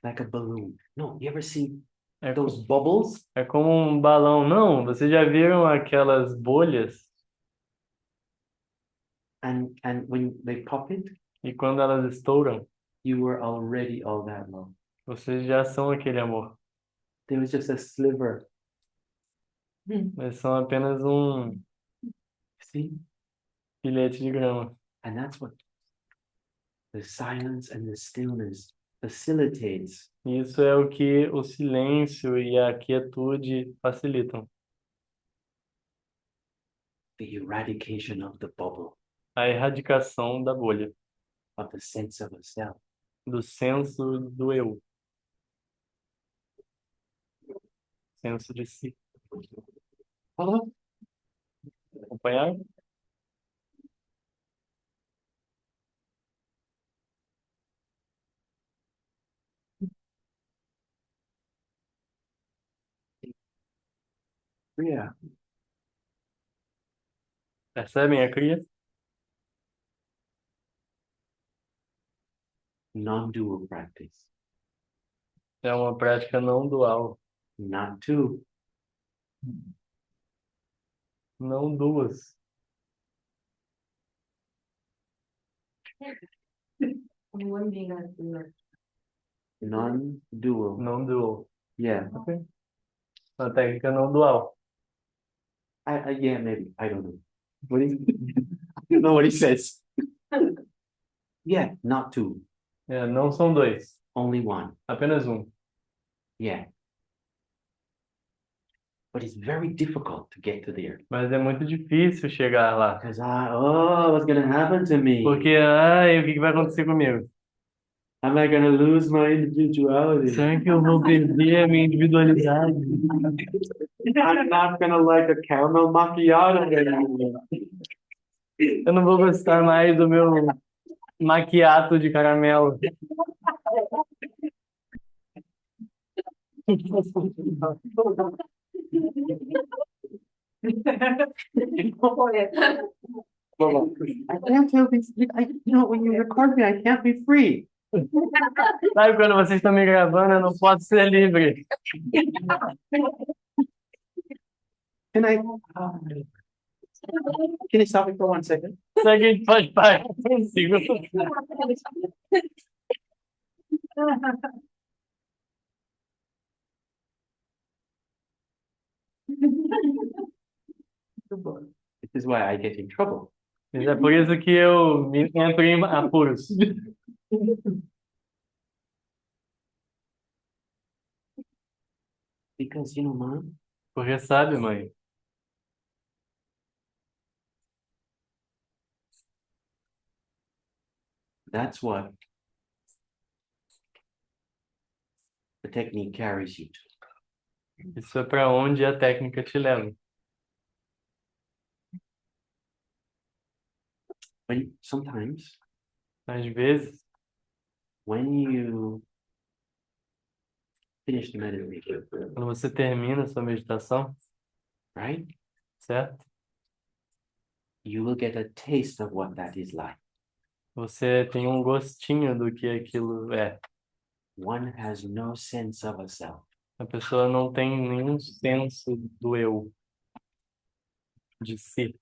Like a balloon. No, you ever see É, those bubbles? é como um balão. Não, vocês já viram aquelas bolhas? And when they pop it, E quando elas estouram, you were already all that love. vocês já são aquele amor. There was just a sliver. Eles são apenas um See? filete de grama. And that's what the silence and the stillness facilitates. Isso é o que o silêncio e a quietude facilitam. The eradication of the bubble, A erradicação da bolha, of the sense of a self. do senso do eu, senso de si. Follow? Acompanhar? Yeah. Percebem a cria? Non-dual practice. É uma prática não dual, Not two. não duas. One being a doer. Non-dual. Não dual. Yeah. Uma técnica não dual. Yeah, maybe. I don't know. What is I don't know what he says. Yeah, not two. É, não são dois, Only one. apenas um. Yeah. But it's very difficult to get to there. Mas é muito difícil chegar lá. Because what's gonna happen to me? Porque, ai, o que que vai acontecer comigo? Am I gonna lose my individuality? Será que eu vou perder a minha individualidade? I'm not gonna like a caramel macchiato anymore. Eu não vou gostar mais do meu Macchiato de caramelo. I can't tell this, when you record me, I can't be free. Sabe quando vocês estão me gravando, eu não posso ser livre. Can I? Can you stop me for 1 second? Será que a gente pode parar por um segundo? This is why I get in trouble. Mas é por isso que eu entro em apuros. Because, Mom, Porque sabe, mãe, that's what the technique carries you to. isso é para onde a técnica te leva. Sometimes, Às vezes, when you finish the meditation, quando você termina a sua meditação, right, certo? you will get a taste of what that is like. Você tem um gostinho do que aquilo é. One has no sense of a self. A pessoa não tem nenhum senso do eu, de si.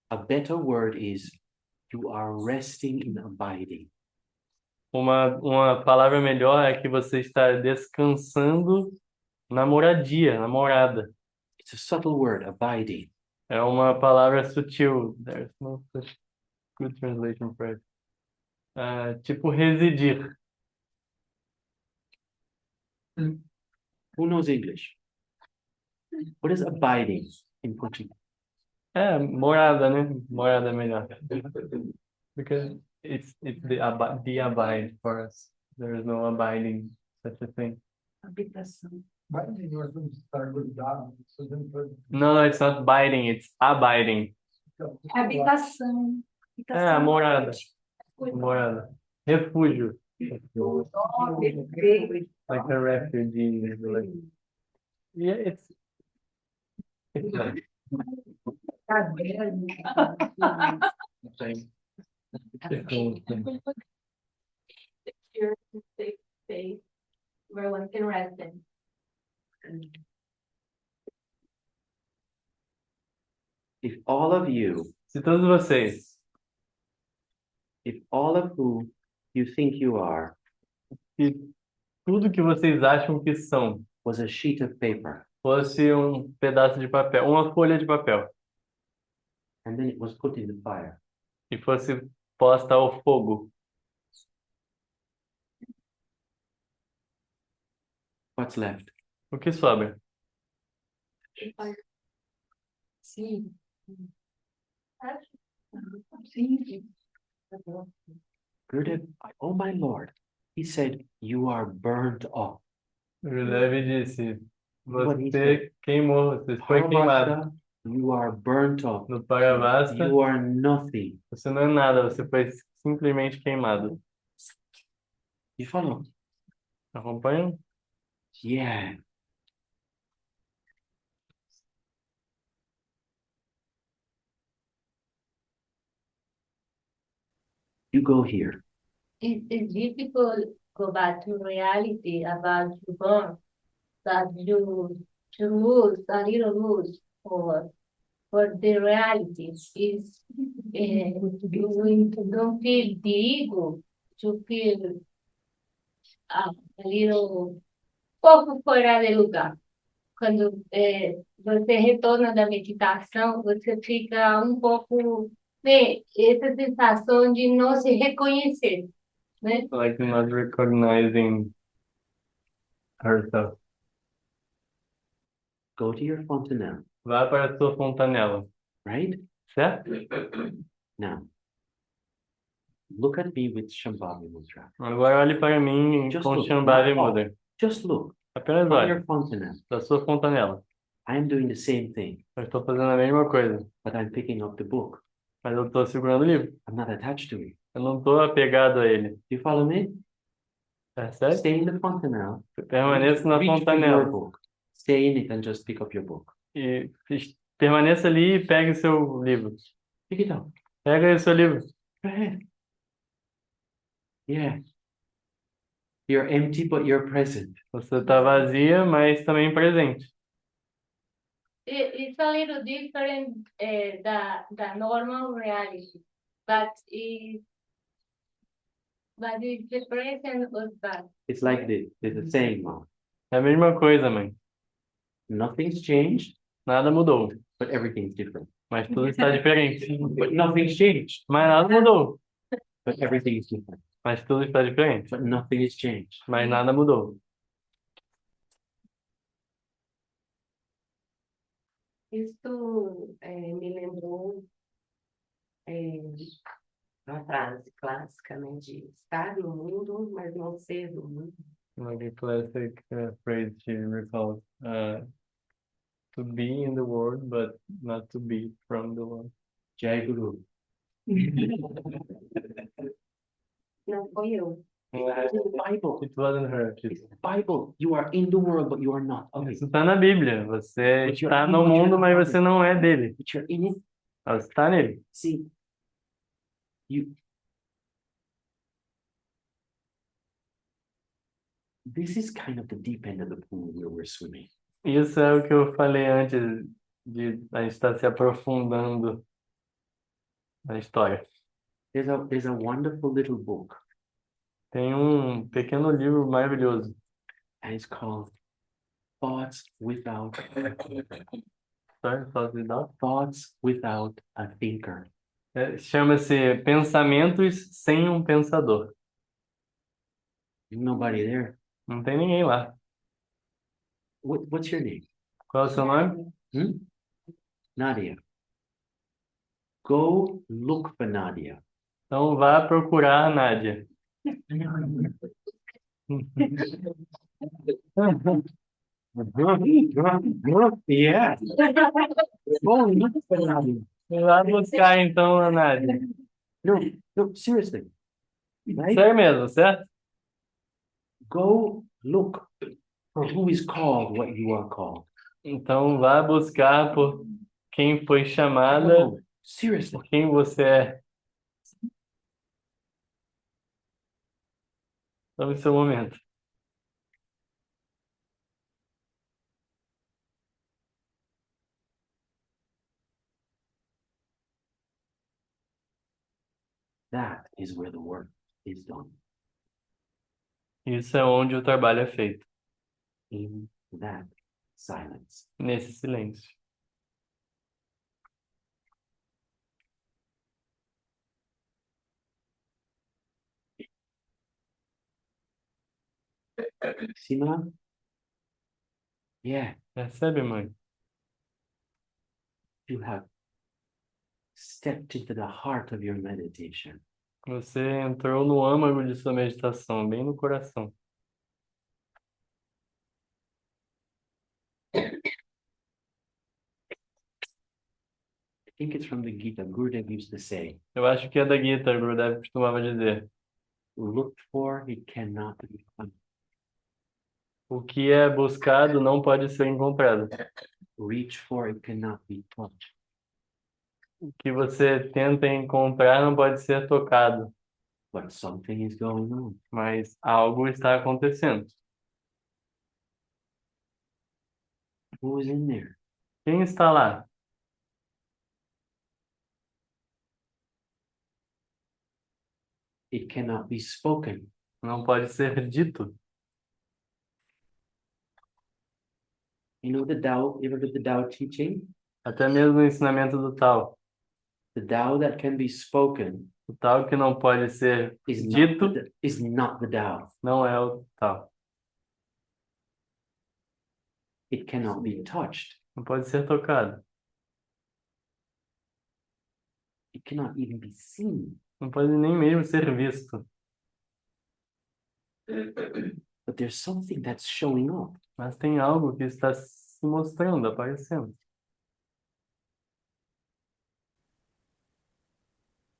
A better word is you are resting in abiding. Uma palavra melhor é que você está descansando na moradia, na morada. It's a subtle word, abiding. É uma palavra sutil. There's no such good translation for it. Tipo residir. Who knows English? What is abiding in Portuguese? Morada, né? Morada é melhor. Because it's the abide for us. There is no abiding such a thing. Habitação. No, it's not biding, it's abiding. Habitação. A morada. Morada. Refúgio. Like a refugee. Like, yeah, it's nice. Secure, safe space where one can rest in. If all of you, Se todos vocês, if all of who you think you are se tudo que vocês acham que são was a sheet of paper fosse um pedaço de papel, uma folha de papel, and then it was put in the fire, e fosse posta ao fogo, what's left? o que sobra? Sim. Sim. Gurudev, oh my Lord, he said, you are burnt off. Gurudev disse, What he você said. queimou, você foi queimado. Paramata, you are burnt off. No Paravasta, You are nothing. você não é nada, você foi simplesmente queimado. You follow? Acompanham? Yeah. You go here. It's difficult to go back to reality about you born, that you to lose a little lose for the reality is you don't feel the ego to feel a little pouco fora de lugar. Quando você retorna da meditação, você fica um pouco, né, essa sensação de não se reconhecer, né? Like not recognizing herself. Go to your fontanelle, Vá para a sua fontanela, right? certo? Now, look at me with Shambhavi Mudra. Agora olhe para mim Just com look. Shambhavi Not all. Mudra. Just look Apenas from olhe your fontanelle. da sua fontanela. I am doing the same thing, Eu estou fazendo a mesma coisa, but I'm picking up the book. mas eu estou segurando o livro. I'm not attached to it. Eu não tô apegado a ele. You follow me? Percebe? Stay in the fontanelle. Permaneça na Reach for your fontanela. book. Stay in it and just pick up your book. E permaneça ali e pegue seu livro. Pick it up. Pega aí o seu livro. Go ahead. Yeah. You're empty, but you're present. Você tá vazia, mas também presente. It's a little different than normal reality, but it's the present of that. It's like this. There's a saying, Mom. É a mesma coisa, mãe. Nothing's changed, Nada mudou, but everything's different. mas tudo está diferente. But nothing's changed, Mas nada mudou, but everything's different. mas tudo está diferente. But nothing has changed. Mas nada mudou. Isso me lembrou uma frase clássica, né, de estar no mundo, mas não ser do mundo. Like a classic phrase she recalls. To be in the world, but not to be from the world. Jai Guru. Não foi eu. It's in the Bible. It wasn't her. It's the Bible. You are in the world, but you are not of it. Isso está na Bíblia. Você But you're está in no what you're mundo, mas not você of it. não é dele. But you're in it. Você está nele. See, this is kind of the deep end of the pool where we're swimming. Isso é o que eu falei antes de a gente estar se aprofundando na história. There's a wonderful little book, Tem um pequeno livro maravilhoso. and it's called Thoughts Without Sorry, só se dá. Thoughts Without a Thinker. Chama-se Pensamentos sem um Pensador. There's nobody there. Não tem ninguém lá. What's your name? Qual é o seu nome? Nadia. Go look for Nadia. Então vá procurar a Nádia. Yeah. Go look for Nadia. Vá buscar então a Nádia. No, seriously. Right? Sério mesmo, certo? Go look for who is called what you are called. Então vá buscar por quem foi chamada, No, seriously. por quem você é. Tome seu momento. That is where the work is done. Isso é onde o trabalho é feito, In that silence. nesse silêncio. See, Mom? Yeah, Percebe, mãe? you have stepped into the heart of your meditation. Você entrou no âmago de sua meditação, bem no coração. I think it's from the Gita. Gurudev used to say, Eu acho que é da Gita, o Gurudev costumava dizer. looked for, it cannot be found. O que é buscado não pode ser encontrado. Reach for, it cannot be touched. O que você tenta encontrar não pode ser tocado, But something is going on. mas algo está acontecendo. Who is in there? Quem está lá? It cannot be spoken. Não pode ser dito. You know the Tao, you ever read the Tao teaching? Até mesmo o ensinamento do Tao. The Tao that can be spoken O Tao que não pode ser is dito is not the Tao. não é o Tao. It cannot be touched. Não pode ser tocado. It cannot even be seen. Não pode nem mesmo ser visto. But there's something that's showing up. Mas tem algo que está se mostrando, aparecendo.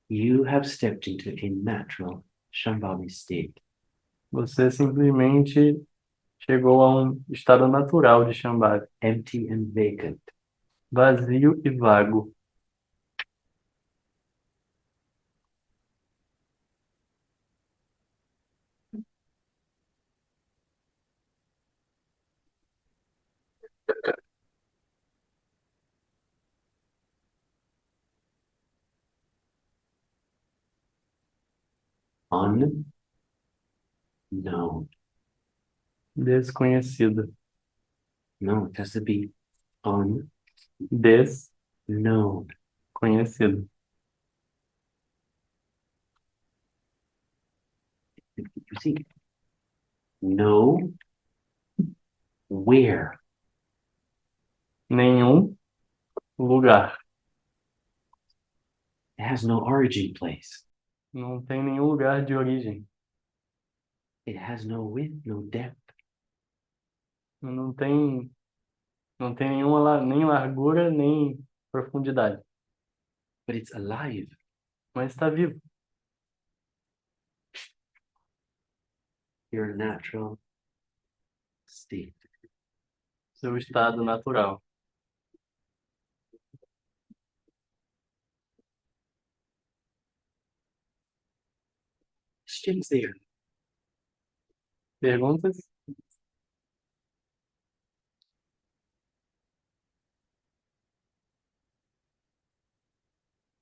You have stepped into a natural Shambhavi state. Você simplesmente chegou a um estado natural de Shambhavi, Empty and vacant. vazio e vago. Unknown. Desconhecido. No, it has to be unknown. Desconhecido. You see, no, where? Nenhum lugar. It has no origin place. Não tem nenhum lugar de origem. It has no width, no depth. Não tem, não tem nenhuma, nem largura, nem profundidade. But it's alive. Mas está vivo. Your natural state. Seu estado natural. Questions there. Perguntas?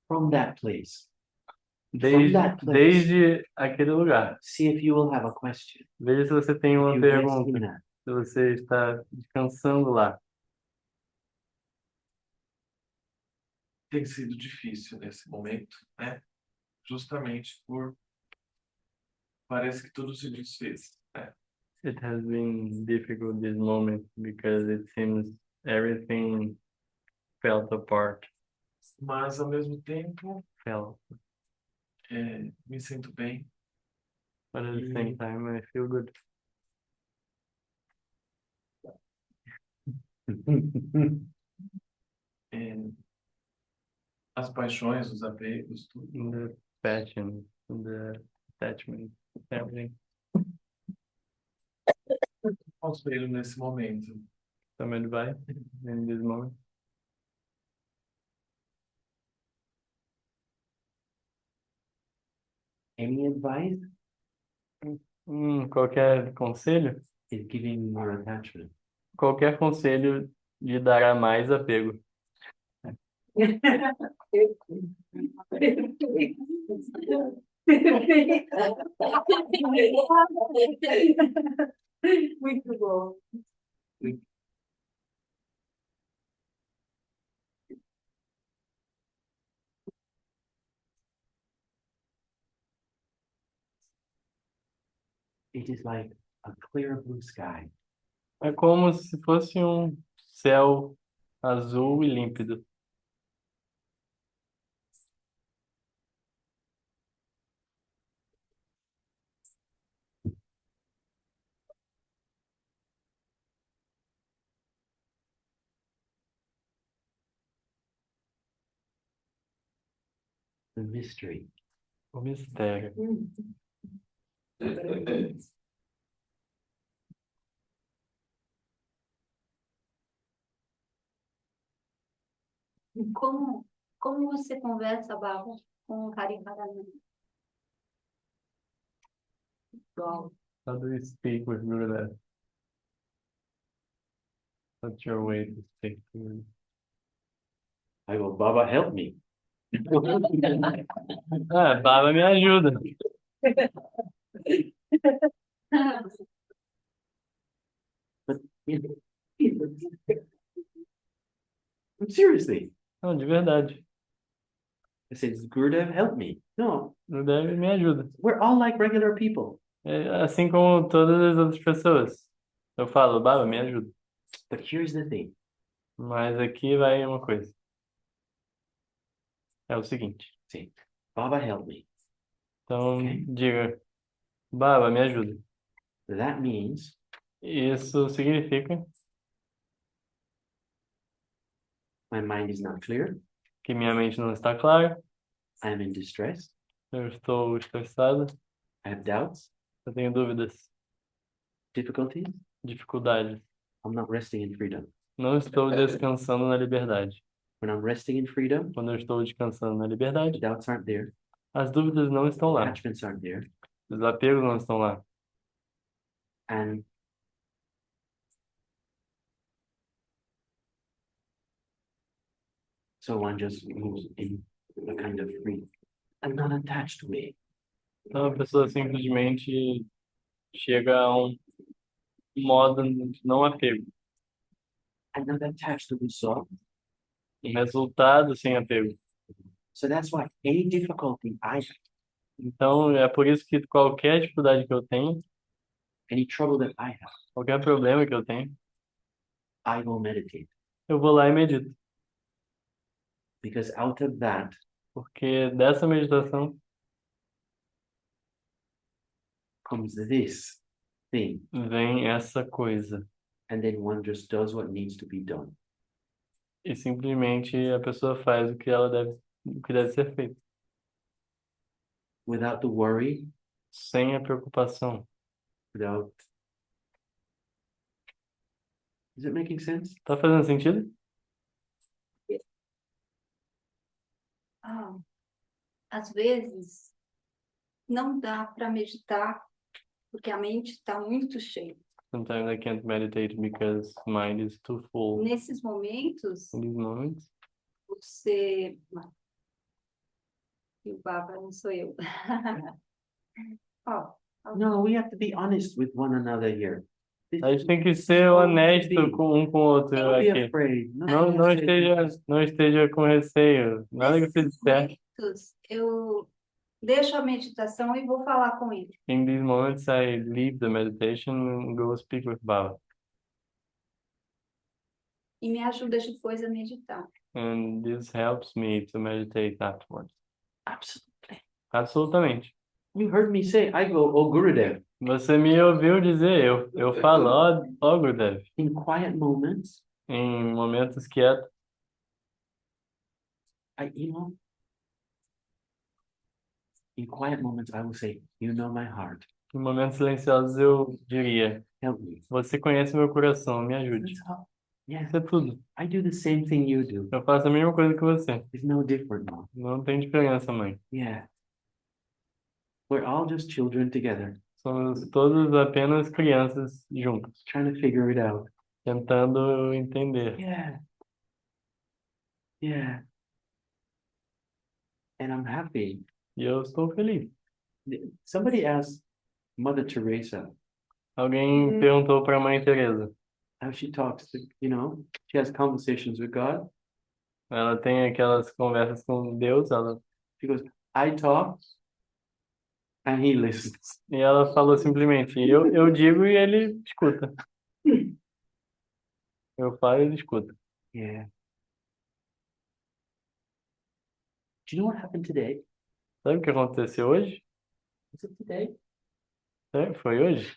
From that place. From that place. Desde aquele lugar. See if you will have a question. Veja se você tem uma You rest in pergunta. that. Se você está descansando lá. Tem sido difícil nesse momento, né? Justamente por parece que tudo se desfez, né? It has been difficult this moment because it seems everything fell apart. Mas ao mesmo tempo, Fell. me sinto bem. But at the same time, I feel good. As paixões, os apegos, tudo. The passion, the attachment, everything. Conselho nesse momento. Some advice in this moment. Any advice Qualquer conselho? is giving more attachment. Qualquer conselho lhe dará mais apego. Muito bom. It is like a clear blue sky. É como se fosse um céu azul e límpido. The mystery. O mistério. Como você conversa, Bárbara, com o Karim Paraná? How do you speak with Gurudev? What's your way to speak to him? I go, Baba, help me. Ah, Baba me ajuda. Seriously. Não, de verdade. I said, Gurudev, help me. No, Gurudev me ajuda. we're all like regular people. É assim como todas as outras pessoas. Eu falo, Baba, me ajuda. But here's the thing. Mas aqui vai uma coisa. É o seguinte. Say, Baba, help me. Então, Ok. diga, Baba, me ajuda. That means Isso significa my mind is not clear. que minha mente não está clara, I am in distress. Eu estou estressado, I have doubts, eu tenho dúvidas, difficulties. dificuldades. I'm not resting in freedom. Não estou descansando na liberdade. When I'm resting in freedom, Quando eu estou descansando na liberdade, doubts aren't there, as dúvidas não estão lá, attachments aren't there, os apegos não estão lá. and so one just moves in a kind of free. I'm not attached to it. Então a pessoa simplesmente chega a um modo de não apego, I'm not attached to result. um resultado sem apego. So that's why any difficulty I have, Então é por isso que qualquer dificuldade que eu tenho, any trouble that I have, qualquer problema que eu tenho, I will meditate. eu vou lá e medito. Because out of that, Porque dessa meditação comes this thing. vem essa coisa. And then one just does what needs to be done. E simplesmente a pessoa faz o que deve ser feito. Without the worry, Sem a preocupação. without. Is it making sense? Tá fazendo sentido? Ah, às vezes não dá para meditar porque a mente está muito cheia. Sometimes I can't meditate because mind is too full. Nesses momentos, In these moments, você. E o Baba não sou eu. Ó, No, we have to be honest with one another here. a gente tem que ser honesto com um com o outro Don't be aqui. afraid. Não esteja com receio. Nada que você nesses disser. momentos, eu deixo a meditação e vou falar com ele. In these moments, I leave the meditation and go speak with Baba. E me ajuda depois a meditar. And this helps me to meditate afterwards. Absolutely. Absolutamente. You heard me say, I go, oh Gurudev, Você me ouviu dizer, eu falo, ó Gurudev, in quiet moments, em momentos quietos, in quiet moments, I will say, you know my heart, em momentos silenciosos eu diria, help me. você conhece meu coração, me ajude. That's all. Yeah, Isso é tudo. I do the same thing you do. Eu faço a mesma coisa que você. It's no different now. Não tem diferença, mãe. Yeah. We're all just children together, Somos todos apenas crianças juntos, trying to figure it out. tentando entender. Yeah. Yeah. And I'm happy. E eu estou feliz. Somebody asked Mother Teresa Alguém perguntou para a Mãe Teresa. how she talks to, she has conversations with God. Ela tem aquelas conversas com Deus, She goes, I talk and he listens. e ela falou simplesmente, eu digo e ele escuta. Eu falo e ele escuta. Yeah. Do you know what happened today? Sabe o que aconteceu hoje? Is it today? É, foi hoje?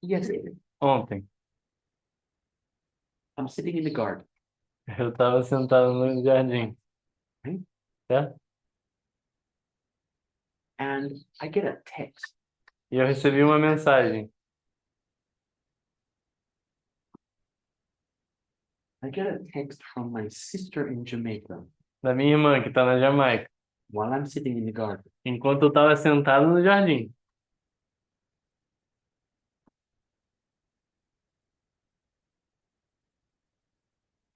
Yesterday. Ontem. I'm sitting in the garden. Eu estava sentado no jardim. Certo? And I get a text. E eu recebi uma mensagem. I get a text from my sister in Jamaica Da minha irmã, que está na Jamaica. while I'm sitting in the garden. Enquanto eu estava sentado no jardim.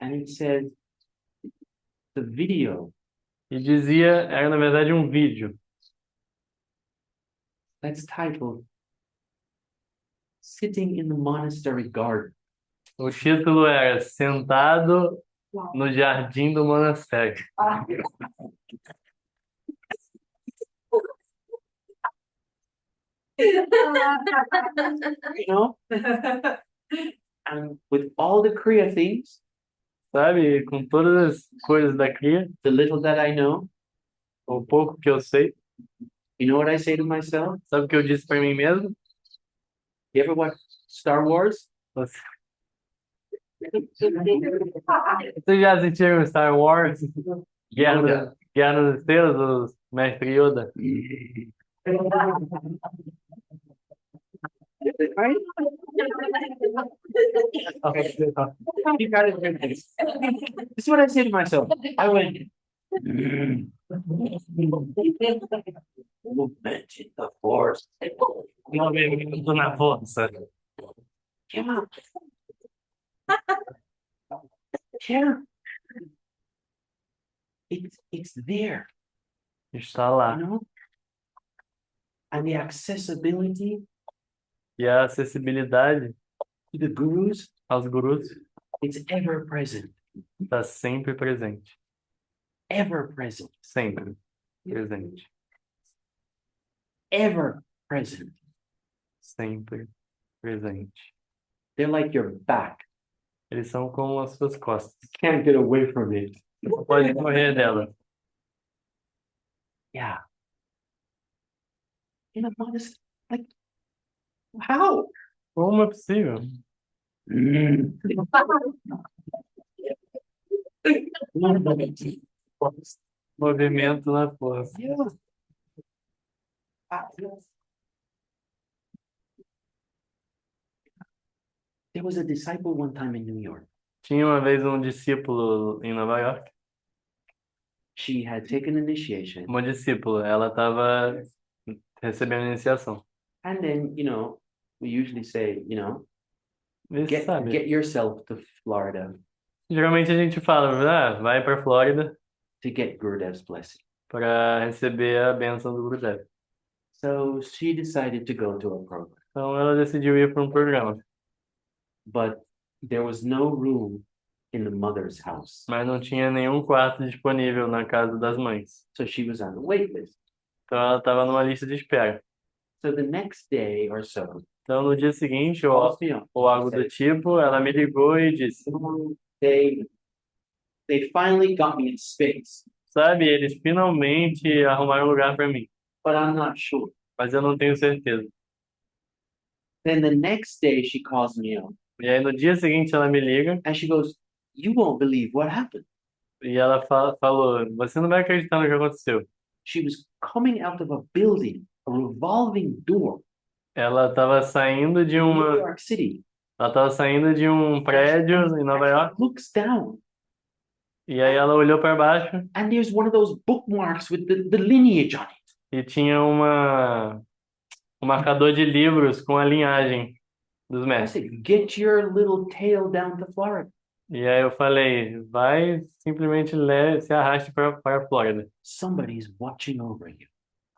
And it says, the video E dizia, era na verdade um vídeo. that's titled Sitting in the Monastery Garden. O título era Sentado no Jardim do Monastério. You know? And with all the Kriya things, Sabe? Com todas as coisas da cria, the little that I know, o pouco que eu sei. you know what I say to myself? Sabe o que eu disse para mim mesmo? You ever watch Star Wars? Você já assistiu Star Wars? Guerra nas Estrelas, o mestre Yoda. You gotta do this. This is what I say to myself. I went. Movement in the force. Movimento na força. Yeah. Yeah. It's there, Está lá. you know? And the accessibility E a acessibilidade to the gurus, aos gurus it's ever present, está sempre presente. ever present, Sempre presente. ever present. Sempre presente. They're like your back. Eles são como as suas costas. Can't get away from it. Não pode correr dela. Yeah. In a modest, like, how? Como é possível? Movimento na força. Yeah. There was a disciple one time in New York. Tinha uma vez um discípulo em Nova York. She had taken initiation, Uma discípula, ela estava recebendo iniciação. and then, we usually say, Você get sabe? get yourself to Florida Geralmente a gente fala, vai para Flórida to get Gurudev's blessing. para receber a bênção do Gurudev. So she decided to go to a program, Então ela decidiu ir para um programa, but there was no room in the mother's house. mas não tinha nenhum quarto disponível na casa das mães. So she was on the wait list. Então ela estava numa lista de espera. So the next day or so, Então no dia seguinte, calls me up. ou algo do tipo, ela me ligou e disse, They finally got me in space, sabe, eles finalmente arrumaram um lugar para mim, but I'm not sure. mas eu não tenho certeza. Then the next day she calls me up E aí no dia seguinte ela me liga and she goes, "You won't believe what happened." e ela falou, você não vai acreditar no que aconteceu. She was coming out of a building, a revolving door, Ela estava saindo de New uma, York City, ela estava saindo de um prédio em Nova York looks down, e aí ela olhou para baixo and there's one of those bookmarks with the lineage on it. e tinha um marcador de livros com a linhagem dos I mestres. said, "Get your little tail down to Florida. E aí eu falei, vai simplesmente se arraste para a Flórida. Somebody's watching over you."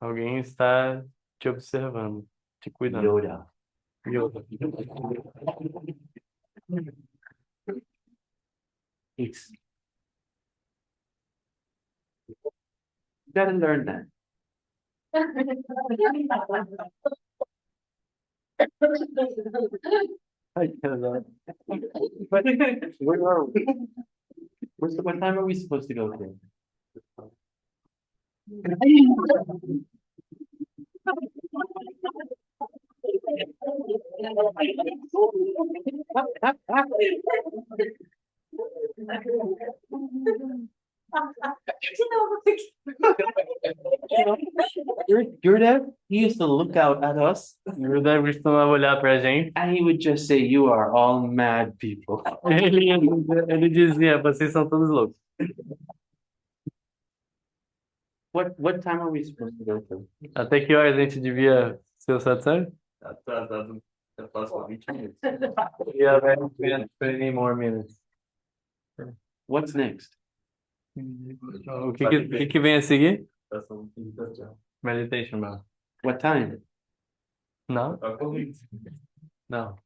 Alguém está te observando, te cuidando. Yoda. Yoda. It's you gotta learn that. Ai, que legal. Where are we? What time are we supposed to go to? Your dad, he used to look out at us O Gurudev costumava olhar pra gente. and he would just say, "You are all mad people." Ele dizia, vocês são todos loucos. What time are we supposed to go to? Até que horas a gente devia ser o satsang? Atrasado é próximo 20 minutos. Yeah, vai 20 more minutes. What's next? O que vem a seguir? Estação de meditação. Meditation, mano. What time? Não? Tá corrido. Não.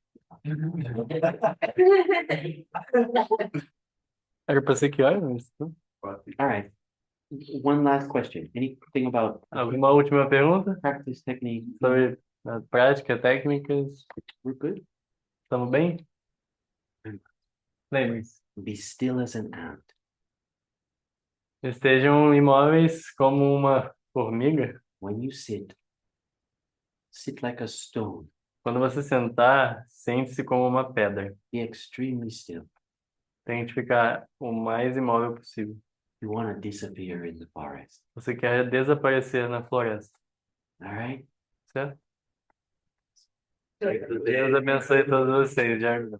Era pra ser que horas? All right. One last question. Anything about Alguma última pergunta? practice technique? Sobre a prática, técnicas? We're good. Estamos bem? Lembre-se, Be still as an ant. estejam imóveis como uma formiga. When you sit like a stone. Quando você sentar, sente-se como uma pedra. Be extremely still. Tente ficar o mais imóvel possível. You want to disappear in the forest. Você quer desaparecer na floresta, All right? certo? Deus abençoe todos vocês, Jardim.